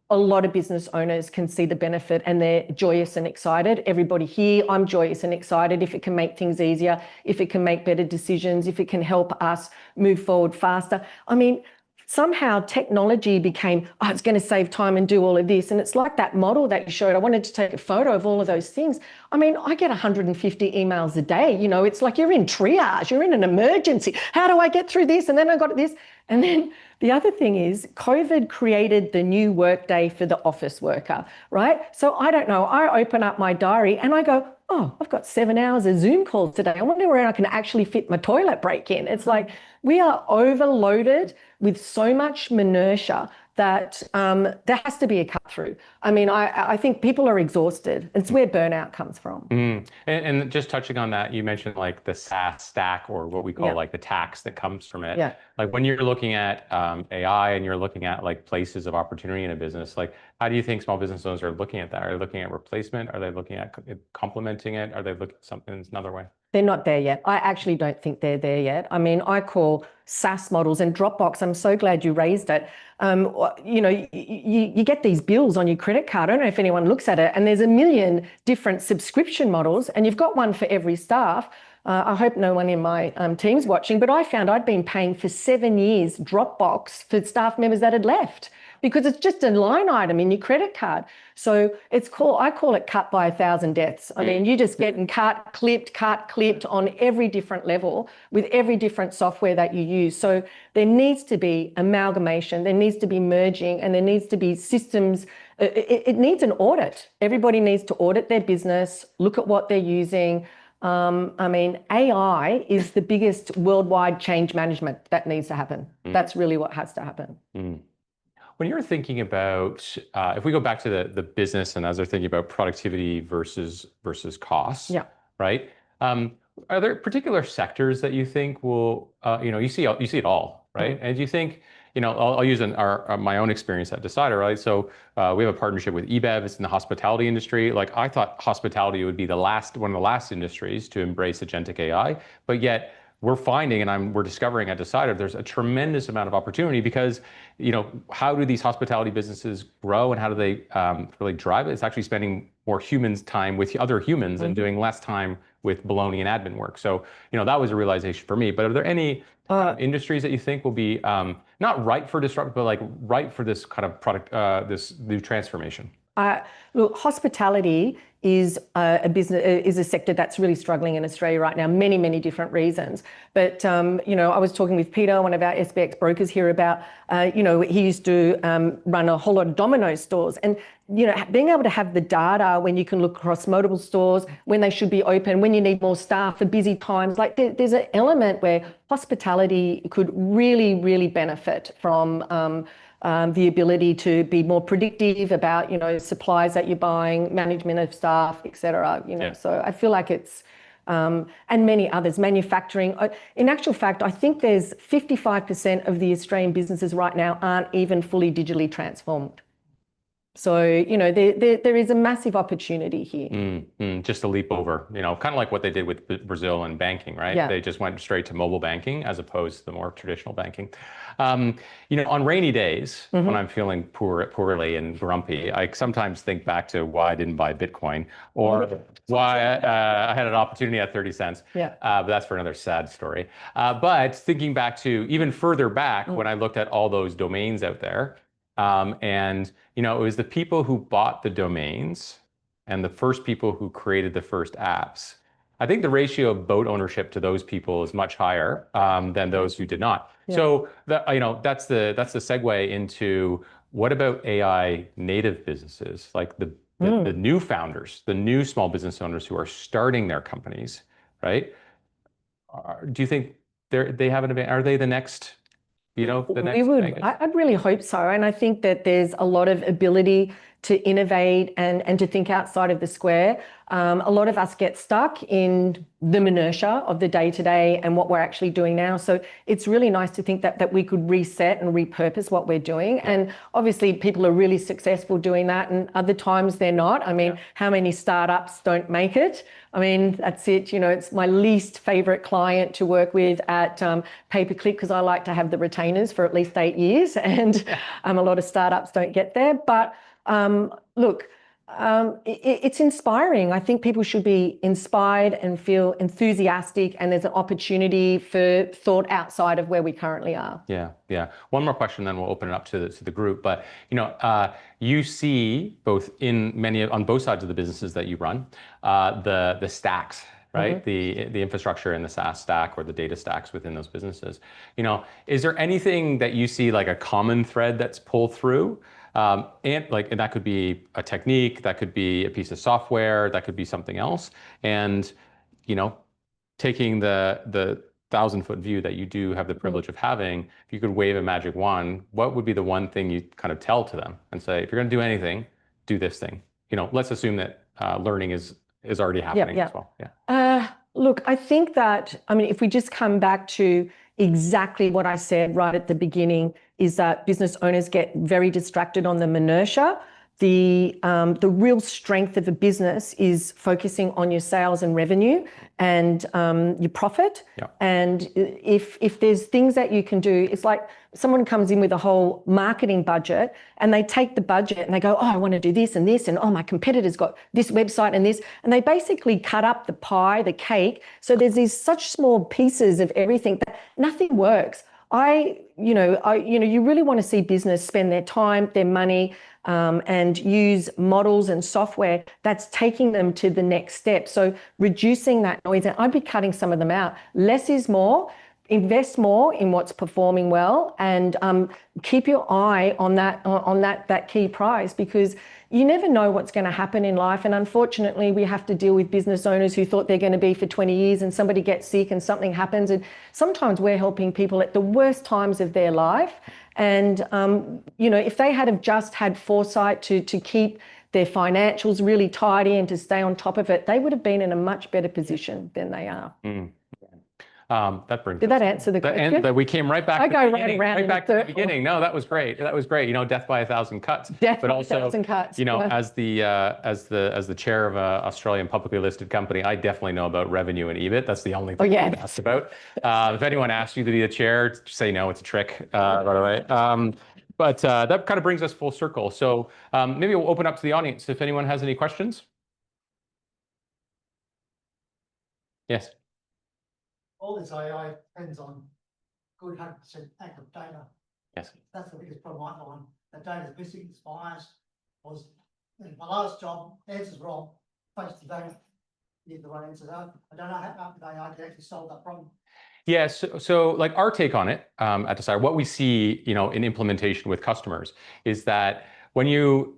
a lot of business owners can see the benefit and they're joyous and excited. Everybody here, I'm joyous and excited if it can make things easier, if it can make better decisions, if it can help us move forward faster. I mean, somehow technology became, oh, it's going to save time and do all of this. And it's like that model that you showed. I wanted to take a photo of all of those things. I mean, I get 150 emails a day. You know, it's like you're in triage, you're in an emergency. How do I get through this? And then I got this. And then the other thing is COVID created the new workday for the office worker, right? So I don't know, I open up my diary and I go, oh, I've got 7 hours of Zoom calls today. I wonder where I can actually fit my toilet break in. It's like we are overloaded with so much minutia that there has to be a cut through. I mean, I think people are exhausted. It's where burnout comes from. And just touching on that, you mentioned like the SaaS stack, or what we call like the tax that comes from it. Yeah. Like when you're looking at AI and you're looking at like places of opportunity in a business, like how do you think small business owners are looking at that? Are they looking at replacement? Are they looking at complementing it? Are they looking at something another way? They're not there yet. I actually don't think they're there yet. I mean, I call SaaS models and Dropbox. I'm so glad you raised it. You know, you get these bills on your credit card. I don't know if anyone looks at it, and there's a million different subscription models, and you've got one for every staff. I hope no one in my team's watching, but I found I'd been paying for 7 years Dropbox for staff members that had left, because it's just a line item in your credit card. So I call it cut by 1,000 deaths. I mean, you just getting cut, clipped on every different level with every different software that you use. So there needs to be amalgamation, there needs to be merging, and there needs to be systems. It needs an audit. Everybody needs to audit their business, look at what they're using. I mean, AI is the biggest worldwide change management that needs to happen. That's really what has to happen. When you're thinking about, if we go back to the business, and as they're thinking about productivity versus costs, right? Are there particular sectors that you think will, you see it all, right? And do you think, I'll use my own experience at Decidr, right? So we have a partnership with eBev. It's in the hospitality industry. Like I thought hospitality would be one of the last industries to embrace agentic AI, but yet we're finding, and we're discovering at Decidr, there's a tremendous amount of opportunity because, how do these hospitality businesses grow and how do they really drive it? It's actually spending more humans time with other humans and doing less time with baloney and admin work. So, that was a realization for me. But are there any industries that you think will be not right for disrupt, but like right for this kind of product, this new transformation? Look, hospitality is a sector that's really struggling in Australia right now, many different reasons. But, I was talking with Peter, one of our SBX brokers here, about, he used to run a whole lot of Domino's stores. And, being able to have the data when you can look across multiple stores, when they should be open, when you need more staff for busy times, like there's an element where hospitality could really benefit from the ability to be more predictive about, supplies that you're buying, management of staff, et cetera. So I feel like it's, and many others, manufacturing. In actual fact, I think there's 55% of the Australian businesses right now aren't even fully digitally transformed. So, there is a massive opportunity here. Just a leap over, kind of like what they did with Brazil and banking, right? Yeah. They just went straight to mobile banking as opposed to the more traditional banking. On rainy days, when I'm feeling poorly and grumpy, I sometimes think back to why I didn't buy Bitcoin or why I had an opportunity at 30 cents. Yeah. But that's for another sad story. But thinking back to even further back when I looked at all those domains out there, and it was the people who bought the domains and the first people who created the first apps. I think the ratio of boat ownership to those people is much higher than those who did not. Yeah. So that's the segue into what about AI native businesses, like the new founders, the new small business owners who are starting their companies, right? Do you think they have an advantage? Are they the next? I'd really hope so. And I think that there's a lot of ability to innovate and to think outside of the square. A lot of us get stuck in the minutia of the day-to-day and what we're actually doing now. So it's really nice to think that we could reset and repurpose what we're doing. And obviously people are really successful doing that, and other times they're not. I mean, how many startups don't make it? I mean, that's it. It's my least favorite client to work with at pay-per-click, because I like to have the retainers for at least 8 years, and a lot of startups don't get there. But look, It's inspiring. I think people should be inspired and feel enthusiastic, and there's an opportunity for thought outside of where we currently are. Yeah, yeah. One more question, then we'll open it up to the group. But you see both on both sides of the businesses that you run, the stacks, right? The infrastructure and the SaaS stack or the data stacks within those businesses. Is there anything that you see like a common thread that's pulled through? And that could be a technique, that could be a piece of software, that could be something else. And taking the 1,000-foot view that you do have the privilege of having, if you could wave a magic wand, what would be the one thing you kind of tell to them and say, if you're going to do anything, do this thing? Let's assume that learning is already happening as well. Yeah. Look, I think that, if we just come back to exactly what I said right at the beginning, is that business owners get very distracted on the minutia. The real strength of a business is focusing on your sales and revenue and your profit. Yeah. And if there's things that you can do, it's like someone comes in with a whole marketing budget and they take the budget and they go, oh, I want to do this and this, and oh, my competitor's got this website and this, and they basically cut up the pie, the cake. So there's these such small pieces of everything that nothing works. You really want to see business spend their time, their money, and use models and software that's taking them to the next step. So reducing that noise, and I'd be cutting some of them out. Less is more. Invest more in what's performing well, and keep your eye on that key prize, because you never know what's going to happen in life. And unfortunately, we have to deal with business owners who thought they're going to be for 20 years and somebody gets sick and something happens. And sometimes we're helping people at the worst times of their life. And, if they had just had foresight to keep their financials really tidy and to stay on top of it, they would have been in a much better position than they are. Did that answer the question? We came right back. I go right back to the beginning. No, that was great. That was great. Death by 1,000 cuts. Death by 1,000 cuts. As the chair of an Australian publicly listed company, I definitely know about revenue and EBIT. That's the only thing I've asked about. If anyone asks you to be the chair, say no. It's a trick, by the way. But that kind of brings us full circle. So maybe we'll open up to the audience if anyone has any questions. Yes. All this AI depends on good 100% accurate data. Yes. That's the biggest problem I find. The data is missing, it's biased. In my last job, answers wrong, face the data, get the right answers out. I don't know how AI can actually solve that problem. Yes. So like our take on it at Decidr, what we see, in implementation with customers is that when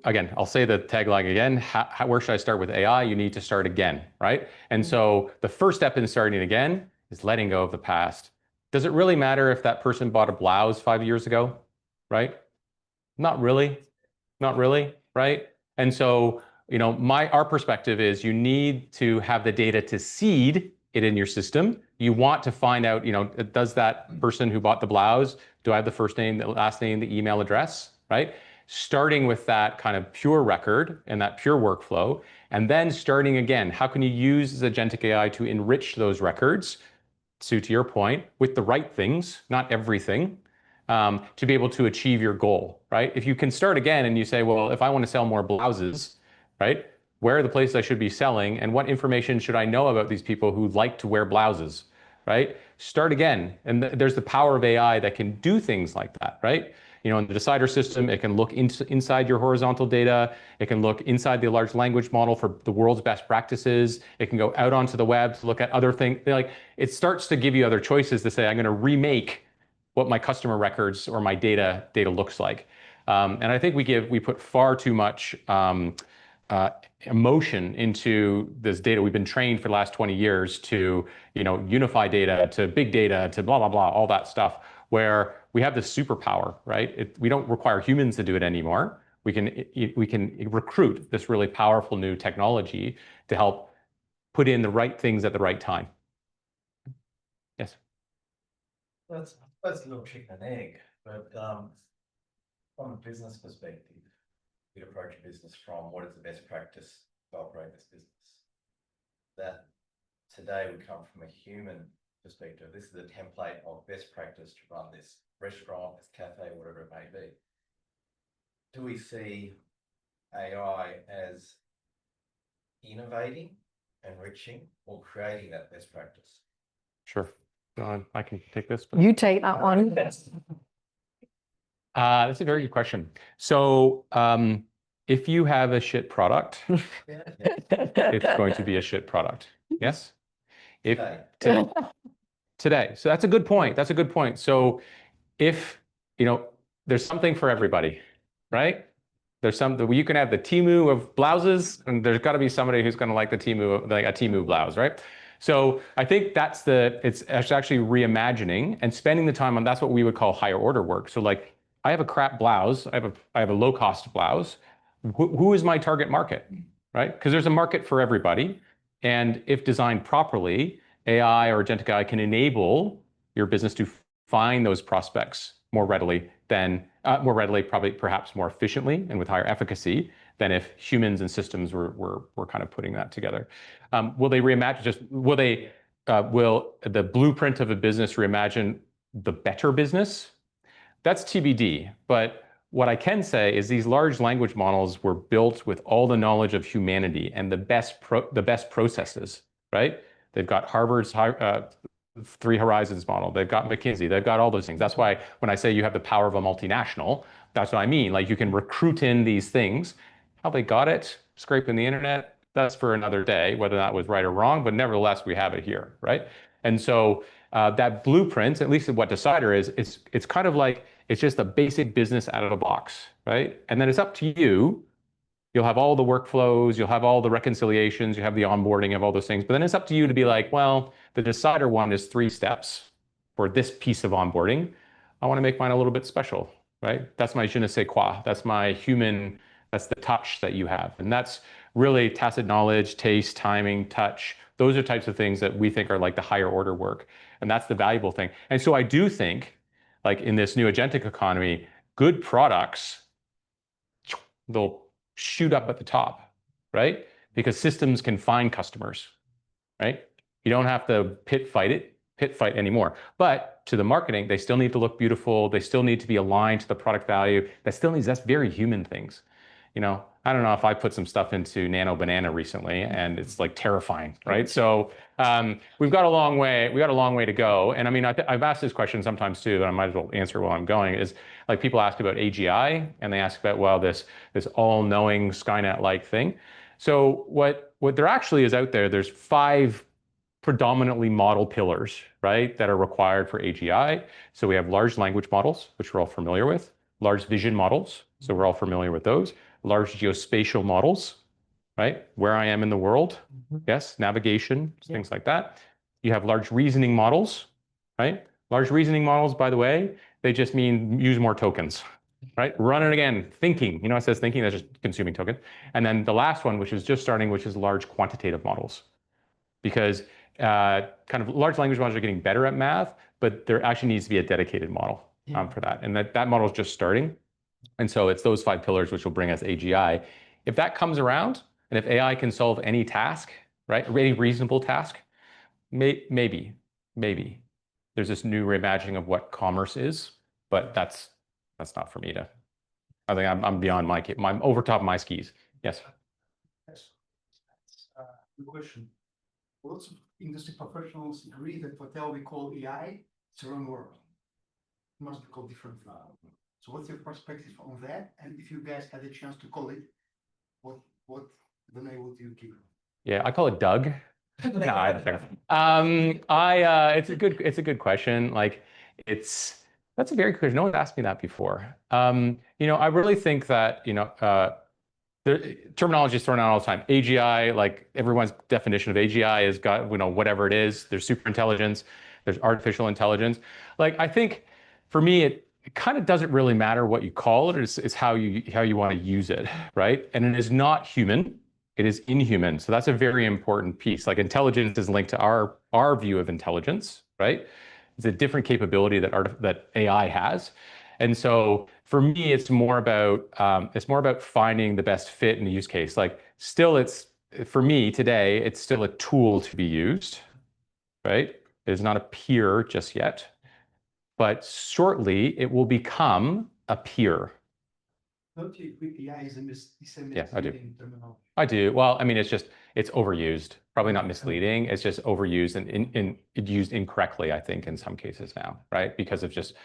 again, I'll say the tagline again, where should I start with AI? You need to start again, right? And so the first step in starting again is letting go of the past. Does it really matter if that person bought a blouse 5 years ago, right? Not really, right? And so, our perspective is you need to have the data to seed it in your system. You want to find out, does that person who bought the blouse, do I have the first name, the last name, the email address, right? Starting with that kind of pure record and that pure workflow, and then starting again, how can you use agentic AI to enrich those records, to your point, with the right things, not everything, to be able to achieve your goal, right? If you can start again and you say, well, if I want to sell more blouses, right? Where are the places I should be selling, and what information should I know about these people who like to wear blouses, right? Start again. And there's the power of AI that can do things like that, right? In the Decidr system, it can look inside your horizontal data. It can look inside the large language model for the world's best practices. It can go out onto the web to look at other things. It starts to give you other choices to say, I'm going to remake what my customer records or my data looks like. And I think we put far too much emotion into this data. We've been trained for the last 20 years to, unify data, to big data, to blah, blah, blah, all that stuff, where we have this superpower, right? We don't require humans to do it anymore. We can recruit this really powerful new technology to help put in the right things at the right time. Yes. That's a little chicken and egg, but from a business perspective, you approach a business from what is the best practice to operate this business. That today we come from a human perspective. This is a template of best practice to run this restaurant, this cafe, whatever it may be. Do we see AI as innovating, enriching, or creating that best practice? Sure. I can take this. You take that one. That's a very good question. So if you have a shit product, it's going to be a shit product. Yes? If today. So that's a good point. That's a good point. So if, there's something for everybody, right? There's something you can have the Temu of blouses, and there's got to be somebody who's going to like the Temu, like a Temu blouse, right? So I think it's actually reimagining and spending the time on, that's what we would call higher order work. So like, I have a crap blouse, I have a low cost blouse. Who is my target market, right? Because there's a market for everybody. And if designed properly, AI or agentic AI can enable your business to find those prospects more readily, probably perhaps more efficiently and with higher efficacy than if humans and systems were kind of putting that together. Will they reimagine? Will the blueprint of a business reimagine the better business? That's TBD. But what I can say is these large language models were built with all the knowledge of humanity and the best processes, right? They've got Harvard's Three Horizons model. They've got McKinsey. They've got all those things. That's why when I say you have the power of a multinational, that's what I mean. Like, you can recruit in these things. How they got it, scraping the internet, that's for another day, whether that was right or wrong, but nevertheless, we have it here, right? And so that blueprint, at least what Decidr is, it's kind of like, it's just a basic business out of the box, right? And then it's up to you. You'll have all the workflows, you'll have all the reconciliations, you have the onboarding of all those things. But then it's up to you to be like, well, the Decidr one is 3 steps for this piece of onboarding. I want to make mine a little bit special, right? That's my je ne sais quoi. That's my human, that's the touch that you have. And that's really tacit knowledge, taste, timing, touch. Those are types of things that we think are like the higher order work. And that's the valuable thing. And so I do think, like in this new agentic economy, good products, they'll shoot up at the top, right? Because systems can find customers, right? You don't have to pit fight anymore. But to the marketing, they still need to look beautiful. They still need to be aligned to the product value. That's very human things. I don't know if I put some stuff into Nano Banana recently, and it's like terrifying, right? So we've got a long way to go. And I mean, I've asked this question sometimes too, and I might as well answer while I'm going, is like, people ask about AGI, and they ask about, well, this all-knowing Skynet-like thing. So what there actually is out there, there's 5 predominantly model pillars, right, that are required for AGI. So we have large language models, which we're all familiar with, large vision models, so we're all familiar with those, large geospatial models, right, where I am in the world, yes, navigation, things like that. You have large reasoning models, right? Large reasoning models, by the way, they just mean use more tokens, right? Run it again, thinking. It says thinking, that's just consuming tokens. And then the last one, which is just starting, which is large quantitative models. Because kind of large language models are getting better at math, but there actually needs to be a dedicated model for that. And that model is just starting. And so it's those 5 pillars which will bring us AGI. If that comes around, and if AI can solve any task, right, any reasonable task, maybe. There's this new reimagining of what commerce is, but that's not for me to. I think I'm beyond I'm over top of my skis. Yes. Yes. Good question. Lots of industry professionals agree that whatever we call AI, it's the wrong word. It must be called different. So what's your perspective on that? And if you guys had a chance to call it, what the name would you give? Yeah, I call it Doug. No, I don't think. It's a good question. Like, that's a very good question. No one's asked me that before. I really think that, the terminology is thrown out all the time. AGI, like everyone's definition of AGI has got, whatever it is. There's super intelligence, there's artificial intelligence. Like, I think for me, it kind of doesn't really matter what you call it. It's how you want to use it, right? And it is not human. It is inhuman. So that's a very important piece. Like, intelligence is linked to our view of intelligence, right? It's a different capability that AI has. And so for me, it's more about finding the best fit in the use case. Like, still, for me today, it's still a tool to be used, right? It is not a peer just yet, but shortly it will become a peer. Don't you agree AI is a Yeah, I do. misleading terminology? I do. Well, I mean, it's overused, probably not misleading. It's just overused and used incorrectly, I think, in some cases now, right? Because of just,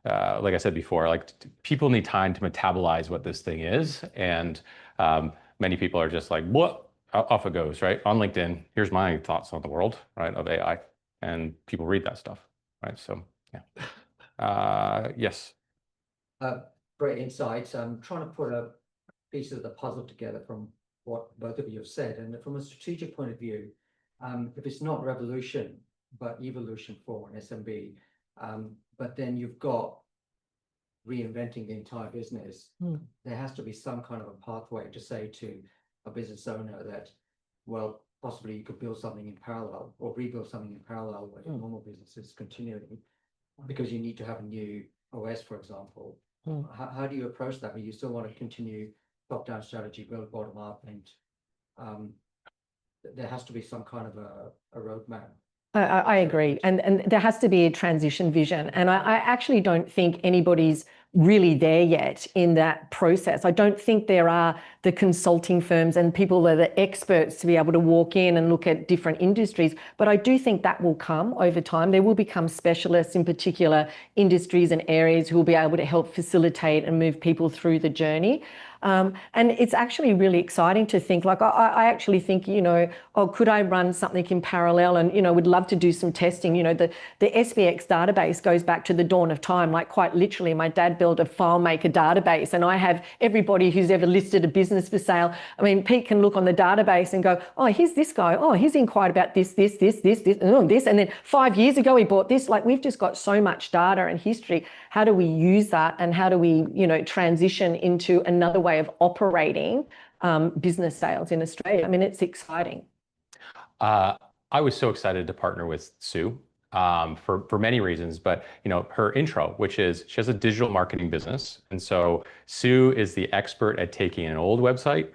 like I said before, like people need time to metabolize what this thing is. And many people are just like, what? Off it goes, right? On LinkedIn, here's my thoughts on the world, right, of AI. And people read that stuff, right? So, yeah. Yes. Great insights. I'm trying to put a piece of the puzzle together from what both of you have said. And from a strategic point of view, if it's not revolution, but evolution for an SMB, but then you've got reinventing the entire business, there has to be some kind of a pathway to say to a business owner that, well, possibly you could build something in parallel or rebuild something in parallel where your normal business is continuing, because you need to have a new OS, for example. How do you approach that? But you still want to continue top-down strategy, build bottom up, and there has to be some kind of a roadmap. I agree. And there has to be a transition vision. And I actually don't think anybody's really there yet in that process. I don't think there are the consulting firms and people that are the experts to be able to walk in and look at different industries. But I do think that will come over time. There will become specialists in particular industries and areas who will be able to help facilitate and move people through the journey. And it's actually really exciting to think, like, I actually think, oh, could I run something in parallel? And, would love to do some testing. The SBX database goes back to the dawn of time, like quite literally. My dad built a FileMaker database, and I have everybody who's ever listed a business for sale. I mean, Pete can look on the database and go, oh, here's this guy. Oh, he's inquired about this, and this. And then 5 years ago, he bought this. Like, we've just got so much data and history. How do we use that? And how do we, transition into another way of operating business sales in Australia? I mean, it's exciting. I was so excited to partner with Sue for many reasons, but her intro, which is she has a digital marketing business, and so Sue is the expert at taking an old website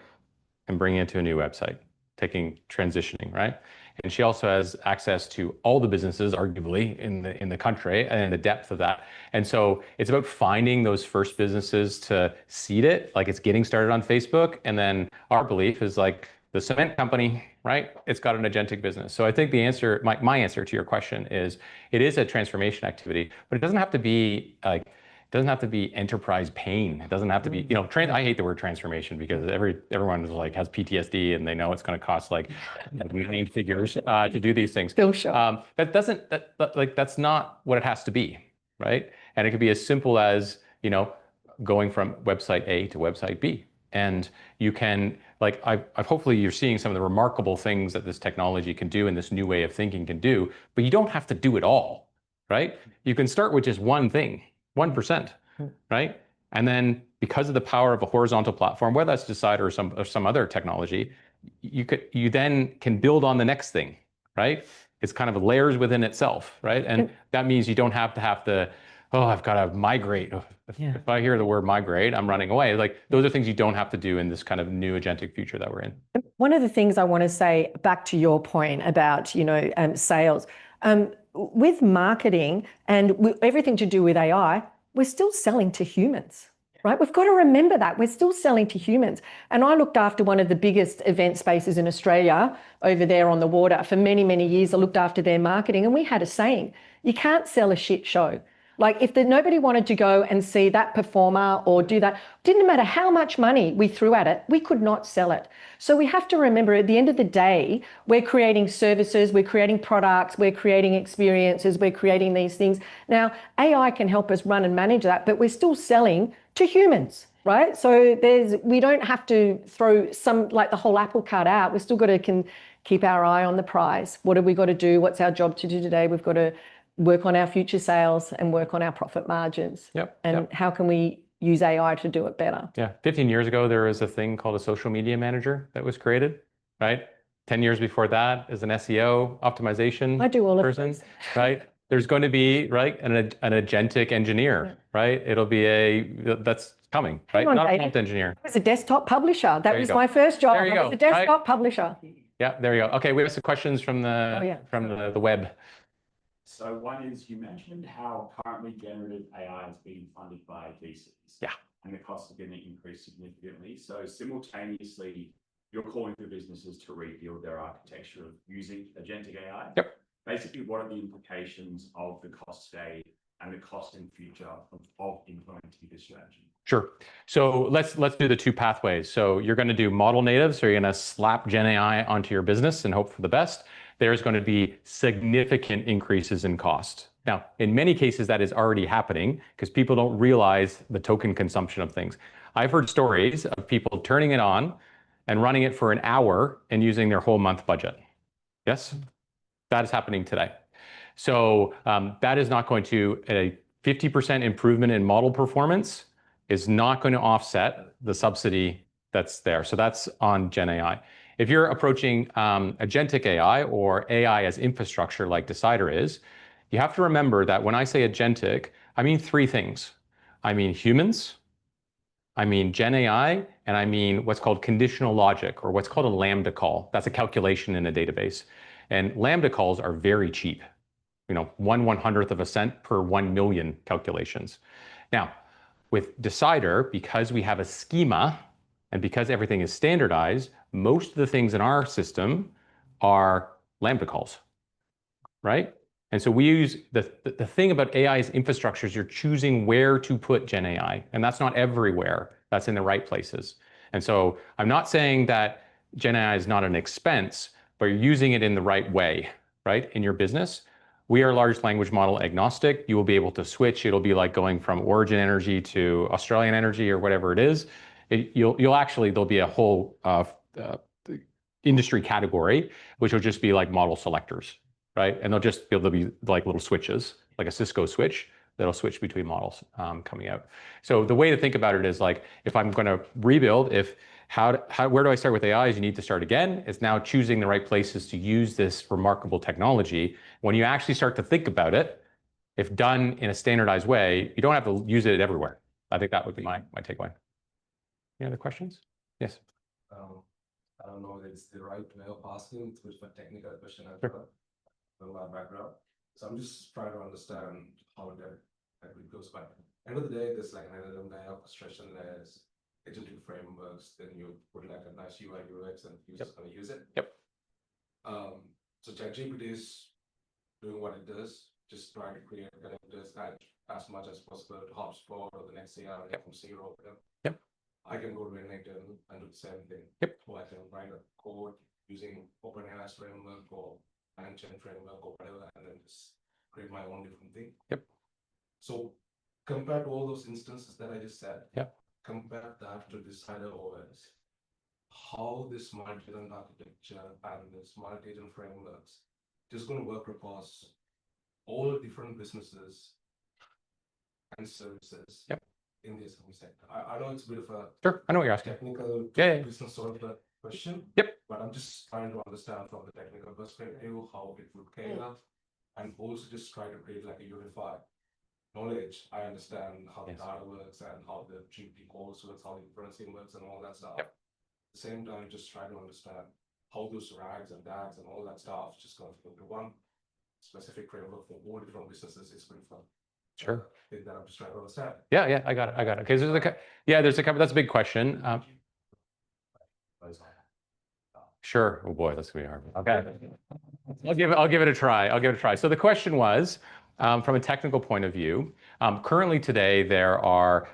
and bringing it to a new website, transitioning, right? And she also has access to all the businesses, arguably, in the country and the depth of that. And so it's about finding those first businesses to seed it, like it's getting started on Facebook. And then our belief is like the cement company, right? It's got an agentic business. So I think the answer, my answer to your question is, it is a transformation activity, but it doesn't have to be like, doesn't have to be enterprise pain. It doesn't have to be, I hate the word transformation because everyone is like has PTSD and they know it's going to cost like 9 figures to do these things. Still sure. That's not what it has to be, right? And it could be as simple as, going from website A to website B. And you can, hopefully you're seeing some of the remarkable things that this technology can do and this new way of thinking can do, but you don't have to do it all, right? You can start with just one thing. 1%, right? And then because of the power of a horizontal platform, whether that's Decidr or some other technology, you then can build on the next thing, right? It's kind of layers within itself, right? And that means you don't have to, oh, I've got to migrate. If I hear the word migrate, I'm running away. Like, those are things you don't have to do in this kind of new agentic future that we're in. One of the things I want to say back to your point about, sales, with marketing and everything to do with AI, we're still selling to humans, right? We've got to remember that we're still selling to humans. And I looked after one of the biggest event spaces in Australia over there on the water for many, many years. I looked after their marketing, and we had a saying: you can't sell a shit show. Like, if nobody wanted to go and see that performer or do that, didn't matter how much money we threw at it, we could not sell it. So we have to remember, at the end of the day, we're creating services, we're creating products, we're creating experiences, we're creating these things. Now, AI can help us run and manage that, but we're still selling to humans, right? So we don't have to throw the whole apple cart out. We've still got to keep our eye on the prize. What have we got to do? What's our job to do today? We've got to work on our future sales and work on our profit margins. How can we use AI to do it better? 15 years ago, there was a thing called a social media manager that was created, right? 10 years before that is an SEO optimization I do all of person, those. right? There's going to be, right, an agentic engineer, right? It'll be that's coming, right? Not a prompt engineer. I was a desktop publisher. That was my first job. There you go. I was a desktop publisher. Yeah, there you go. Okay, we have some questions from the web. So one is, you mentioned how currently generative AI is being funded by VCs. Yeah. and the costs are going to increase significantly. So simultaneously, you're calling for businesses to rebuild their architecture of using agentic AI. Yep. Basically, what are the implications of the cost today and the cost in future of implementing this strategy? Sure. So let's do the two pathways. So you're going to do model native, so you're going to slap Gen AI onto your business and hope for the best. There's going to be significant increases in cost. Now, in many cases, that is already happening because people don't realize the token consumption of things. I've heard stories of people turning it on and running it for an hour and using their whole month budget. Yes, that is happening today. So that is not going to, a 50% improvement in model performance is not going to offset the subsidy that's there. So that's on Gen AI. If you're approaching agentic AI or AI as infrastructure like Decidr is, you have to remember that when I say agentic, I mean three things. I mean humans, I mean Gen AI, and I mean what's called conditional logic or what's called a lambda call. That's a calculation in a database. And lambda calls are very cheap. 1/100th of a cent per 1 million calculations. Now, with Decidr, because we have a schema and because everything is standardized, most of the things in our system are lambda calls, right? And so we use the thing about AI's infrastructure is you're choosing where to put Gen AI, and that's not everywhere. That's in the right places. And so I'm not saying that Gen AI is not an expense, but you're using it in the right way, right? In your business. We are large language model agnostic. You will be able to switch. It'll be like going from Origin Energy to Australian Energy or whatever it is. There'll be a whole industry category, which will just be like model selectors, right? And they'll just be able to be like little switches, like a Cisco switch that'll switch between models coming out. So the way to think about it is like, if I'm going to rebuild, where do I start with AI? Is you need to start again. It's now choosing the right places to use this remarkable technology. When you actually start to think about it, if done in a standardized way, you don't have to use it everywhere. I think that would be my takeaway. Any other questions? Yes. I don't know if it's the right way of asking, it's a technical question I've got from my background. So I'm just trying to understand how that goes by. End of the day, there's like an LLM layer, orchestration layers, agentic frameworks, then you put like a nice UI UX and users going to use it. Yep. So ChatGPT is doing what it does, just trying to create connectors as much as possible to HubSpot or the next CRM from zero. Yep. I can go to Innate and do the same thing. Yep. Or I can write a code using OpenAI's framework or Angel framework or whatever, and then just create my own different thing. Yep. So compared to all those instances that I just said, yep. Compare that to Decidr OS, how this multi-agent architecture and this multi-agent frameworks is going to work across all different businesses and services. Yep. In the SME sector. I know it's a bit of a sure. I know what you're asking. Technical business sort of a question. Yep. But I'm just trying to understand from the technical perspective how it would scale, and also just try to create like a unified knowledge. I understand how the data works and how the GPT calls works, how the inferencing works, and all that stuff. Yep. At the same time, just try to understand how those RAGs and DAGs and all that stuff just going into one specific framework for all different businesses is pretty fun. Sure. That I'm just trying to understand. Yeah, I got it. Okay, so there's a couple. That's a big question. Sure. Oh boy, that's gonna be hard. Okay, I'll give it a try. So the question was, from a technical point of view, currently today there are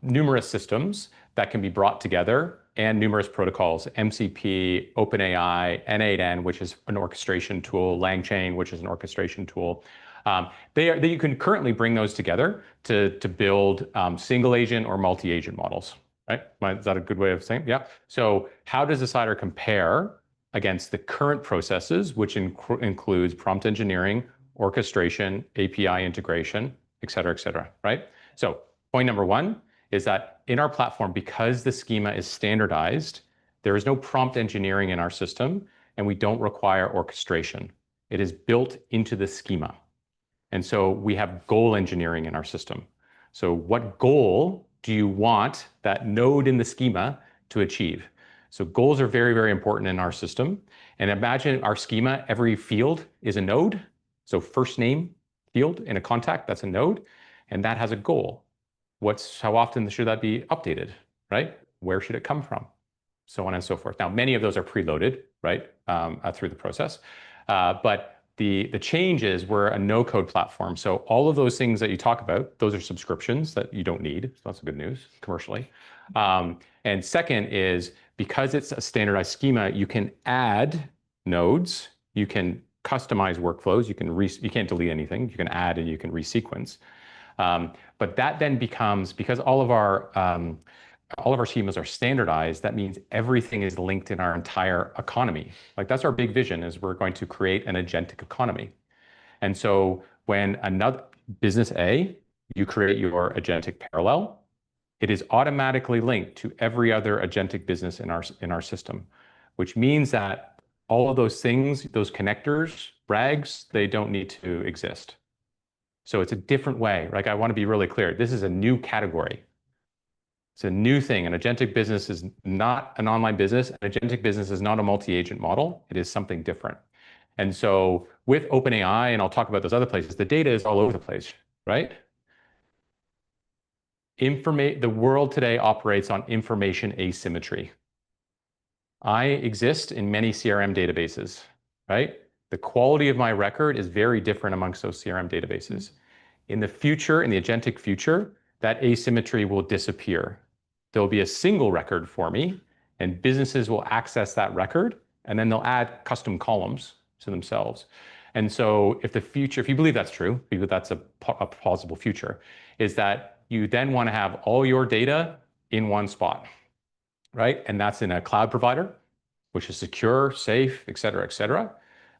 numerous systems that can be brought together and numerous protocols: MCP, OpenAI, N8N, which is an orchestration tool, LangChain, which is an orchestration tool. You can currently bring those together to build single agent or multi-agent models, right? Is that a good way of saying? Yeah. So how does Decidr compare against the current processes, which includes prompt engineering, orchestration, API integration, et cetera, right? So point number one is that in our platform, because the schema is standardized, there is no prompt engineering in our system, and we don't require orchestration. It is built into the schema. And so we have goal engineering in our system. So what goal do you want that node in the schema to achieve? So goals are very, very important in our system. And imagine our schema, every field is a node. So first name field in a contact, that's a node, and that has a goal. How often should that be updated, right? Where should it come from? So on and so forth. Now, many of those are preloaded, right, through the process. But the change is we're a no-code platform. So all of those things that you talk about, those are subscriptions that you don't need. So that's good news commercially. And second is because it's a standardized schema, you can add nodes, you can customize workflows, you can't delete anything, you can add and you can resequence. But that then becomes, because all of our schemas are standardized, that means everything is linked in our entire economy. Like that's our big vision, is we're going to create an agentic economy. And so when another business A, you create your agentic parallel, it is automatically linked to every other agentic business in our system, which means that all of those things, those connectors, RAGs, they don't need to exist. So it's a different way. Like I want to be really clear. This is a new category. It's a new thing. An agentic business is not an online business. An agentic business is not a multi-agent model. It is something different. And so with OpenAI, and I'll talk about those other places, the data is all over the place, right? The world today operates on information asymmetry. I exist in many CRM databases, right? The quality of my record is very different amongst those CRM databases. In the future, in the agentic future, that asymmetry will disappear. There'll be a single record for me, and businesses will access that record, and then they'll add custom columns to themselves. And so if you believe that's true, because that's a plausible future, is that you then want to have all your data in one spot, right? And that's in a cloud provider, which is secure, safe, et cetera,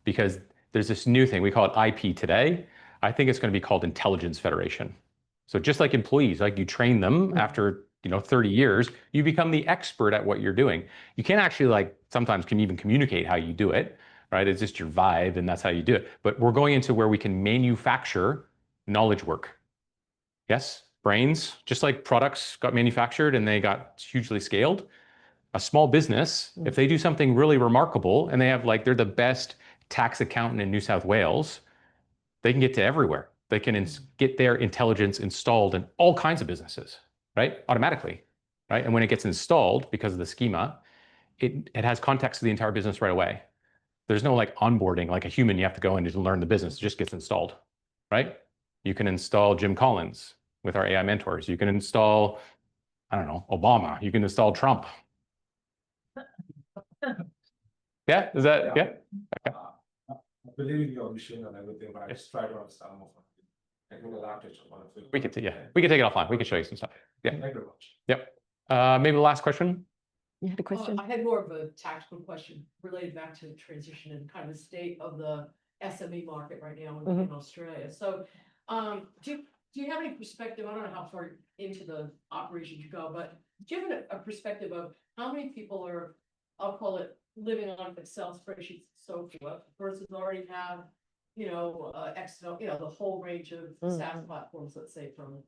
because there's this new thing, we call it IP today. I think it's going to be called intelligence federation. So just like employees, like you train them after 30 years, you become the expert at what you're doing. You can't actually sometimes can even communicate how you do it, right? It's just your vibe and that's how you do it. But we're going into where we can manufacture knowledge work. Yes, brains, just like products got manufactured and they got hugely scaled. A small business, if they do something really remarkable and they're the best tax accountant in New South Wales, they can get to everywhere. They can get their intelligence installed in all kinds of businesses, right? Automatically, right? And when it gets installed because of the schema, it has context to the entire business right away. There's no onboarding, like a human, you have to go in to learn the business. It just gets installed, right? You can install Jim Collins with our AI mentors. You can install, I don't know, Obama. You can install Trump. Yeah, is that, yeah? Okay. I believe in your mission and everything, but I just try to understand more from you. Technical advantage of one of it. We can take it offline. We can show you some stuff. Yeah. Thank you very much. Yep. Maybe the last question. You had a question? I had more of a tactical question related back to the transition and kind of the state of the SME market right now in Australia. So, do you have any perspective? I don't know how far into the operation you go, but do you have a perspective of how many people are, I'll call it, living on Excel spreadsheets and so forth, versus already have, Excel, the whole range of SaaS platforms, let's say from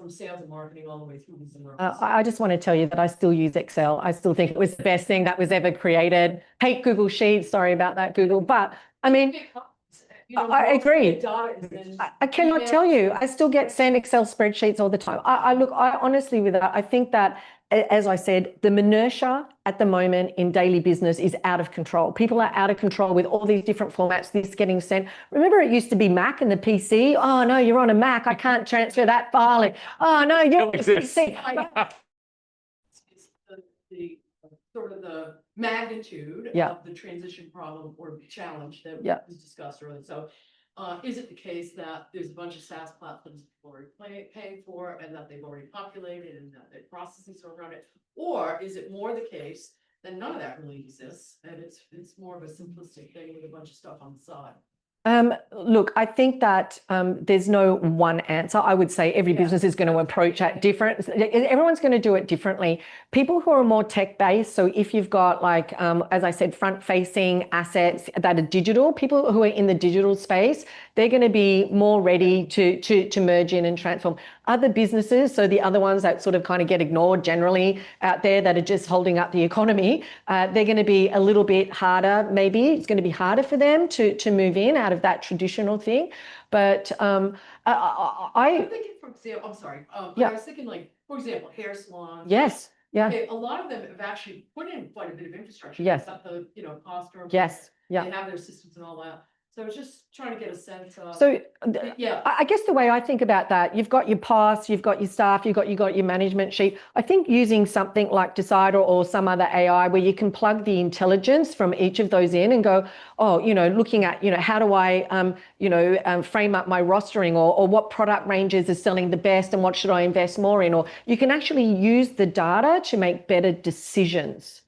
sales and marketing all the way through these. I just want to tell you that I still use Excel. I still think it was the best thing that was ever created. Hate Google Sheets. Sorry about that, Google. But I mean, I agree. I cannot tell you. I still get sent Excel spreadsheets all the time. I honestly, with that, I think that, as I said, the minutia at the moment in daily business is out of control. People are out of control with all these different formats, this getting sent. Remember, it used to be Mac and the PC. Oh, no, you're on a Mac. I can't transfer that file. Oh, no, you're on a PC. The sort of the magnitude of the transition problem or challenge that was discussed earlier. So is it the case that there's a bunch of SaaS platforms people are already paying for and that they've already populated and that the processes are around it? Or is it more the case that none of that really exists and it's more of a simplistic thing with a bunch of stuff on the side? Look, I think that there's no one answer. I would say every business is going to approach it different. Everyone's going to do it differently. People who are more tech-based, so if you've got as I said, front-facing assets that are digital, people who are in the digital space, they're going to be more ready to merge in and transform. Other businesses, so the other ones that sort of kind of get ignored generally out there that are just holding up the economy, they're going to be a little bit harder. Maybe it's going to be harder for them to move in out of that traditional thing. But I'm thinking, for example, I'm sorry, but I was thinking like, for example, hair salons. Yes. Yeah. Okay, a lot of them have actually put in quite a bit of infrastructure. Yes. They've got the, cost or. Yes. Yeah. They have their systems and all that. So I was just trying to get a sense of. So yeah, I guess the way I think about that, you've got your PAS, you've got your staff, you've got your management sheet. I think using something like Decidr or some other AI where you can plug the intelligence from each of those in and go, oh, looking at, how do I, frame up my rostering, or what product ranges are selling the best and what should I invest more in? Or you can actually use the data to make better decisions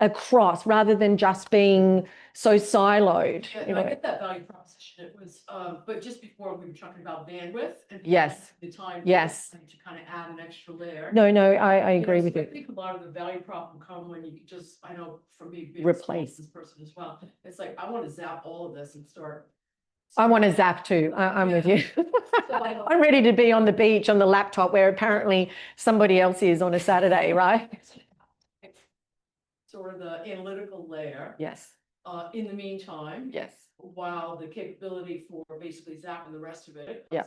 across rather than just being so siloed. yeah, I get that value proposition. It was, but just before we were talking about bandwidth and Yes. the time. Yes. To kind of add an extra layer. No, I agree with so you. I think a lot of the value prop will come when you just, I know for me, being Replace this person as well. It's like, I want to zap all of this and start. I want to zap too. I'm with you. I'm ready to be on the beach on the laptop where apparently somebody else is on a Saturday, right? Sort of the analytical layer. Yes. In the meantime. Yes. While the capability for basically zapping the rest of it. Yeah.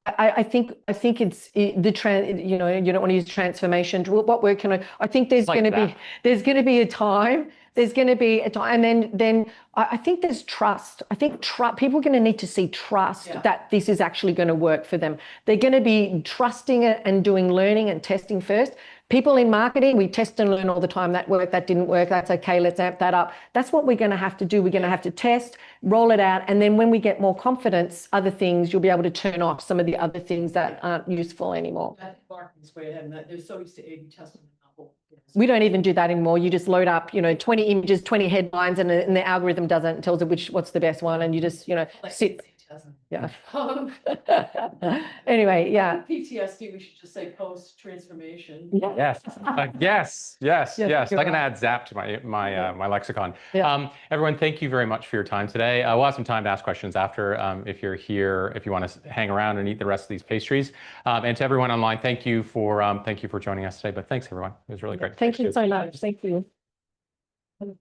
I think it's the you don't want to use transformation. What word can I think there's going to be a time. There's going to be a time, and then I think there's trust. I think people are going to need to see trust that this is actually going to work for them. They're going to be trusting it and doing learning and testing first. People in marketing, we test and learn all the time. That worked, that didn't work, that's okay, let's amp that up. That's what we're going to have to do. We're going to have to test, roll it out, and then when we get more confidence, other things, you'll be able to turn off some of the other things that aren't useful anymore. That marketing's way ahead, and they're so used to A/B testing. We don't even do that anymore. You just load up, 20 images, 20 headlines, and the algorithm doesn't, tells it what's the best one, and you just, sit. Yeah. Anyway, yeah. PTSD, we should just say post-transformation. Yes. Yes. I can right. add zap to my lexicon. Yeah. Everyone, thank you very much for your time today. We'll have some time to ask questions after, if you're here, if you want to hang around and eat the rest of these pastries. And to everyone online, thank you for joining us today. But thanks, everyone. It was really great. Thank you so much. Thank you.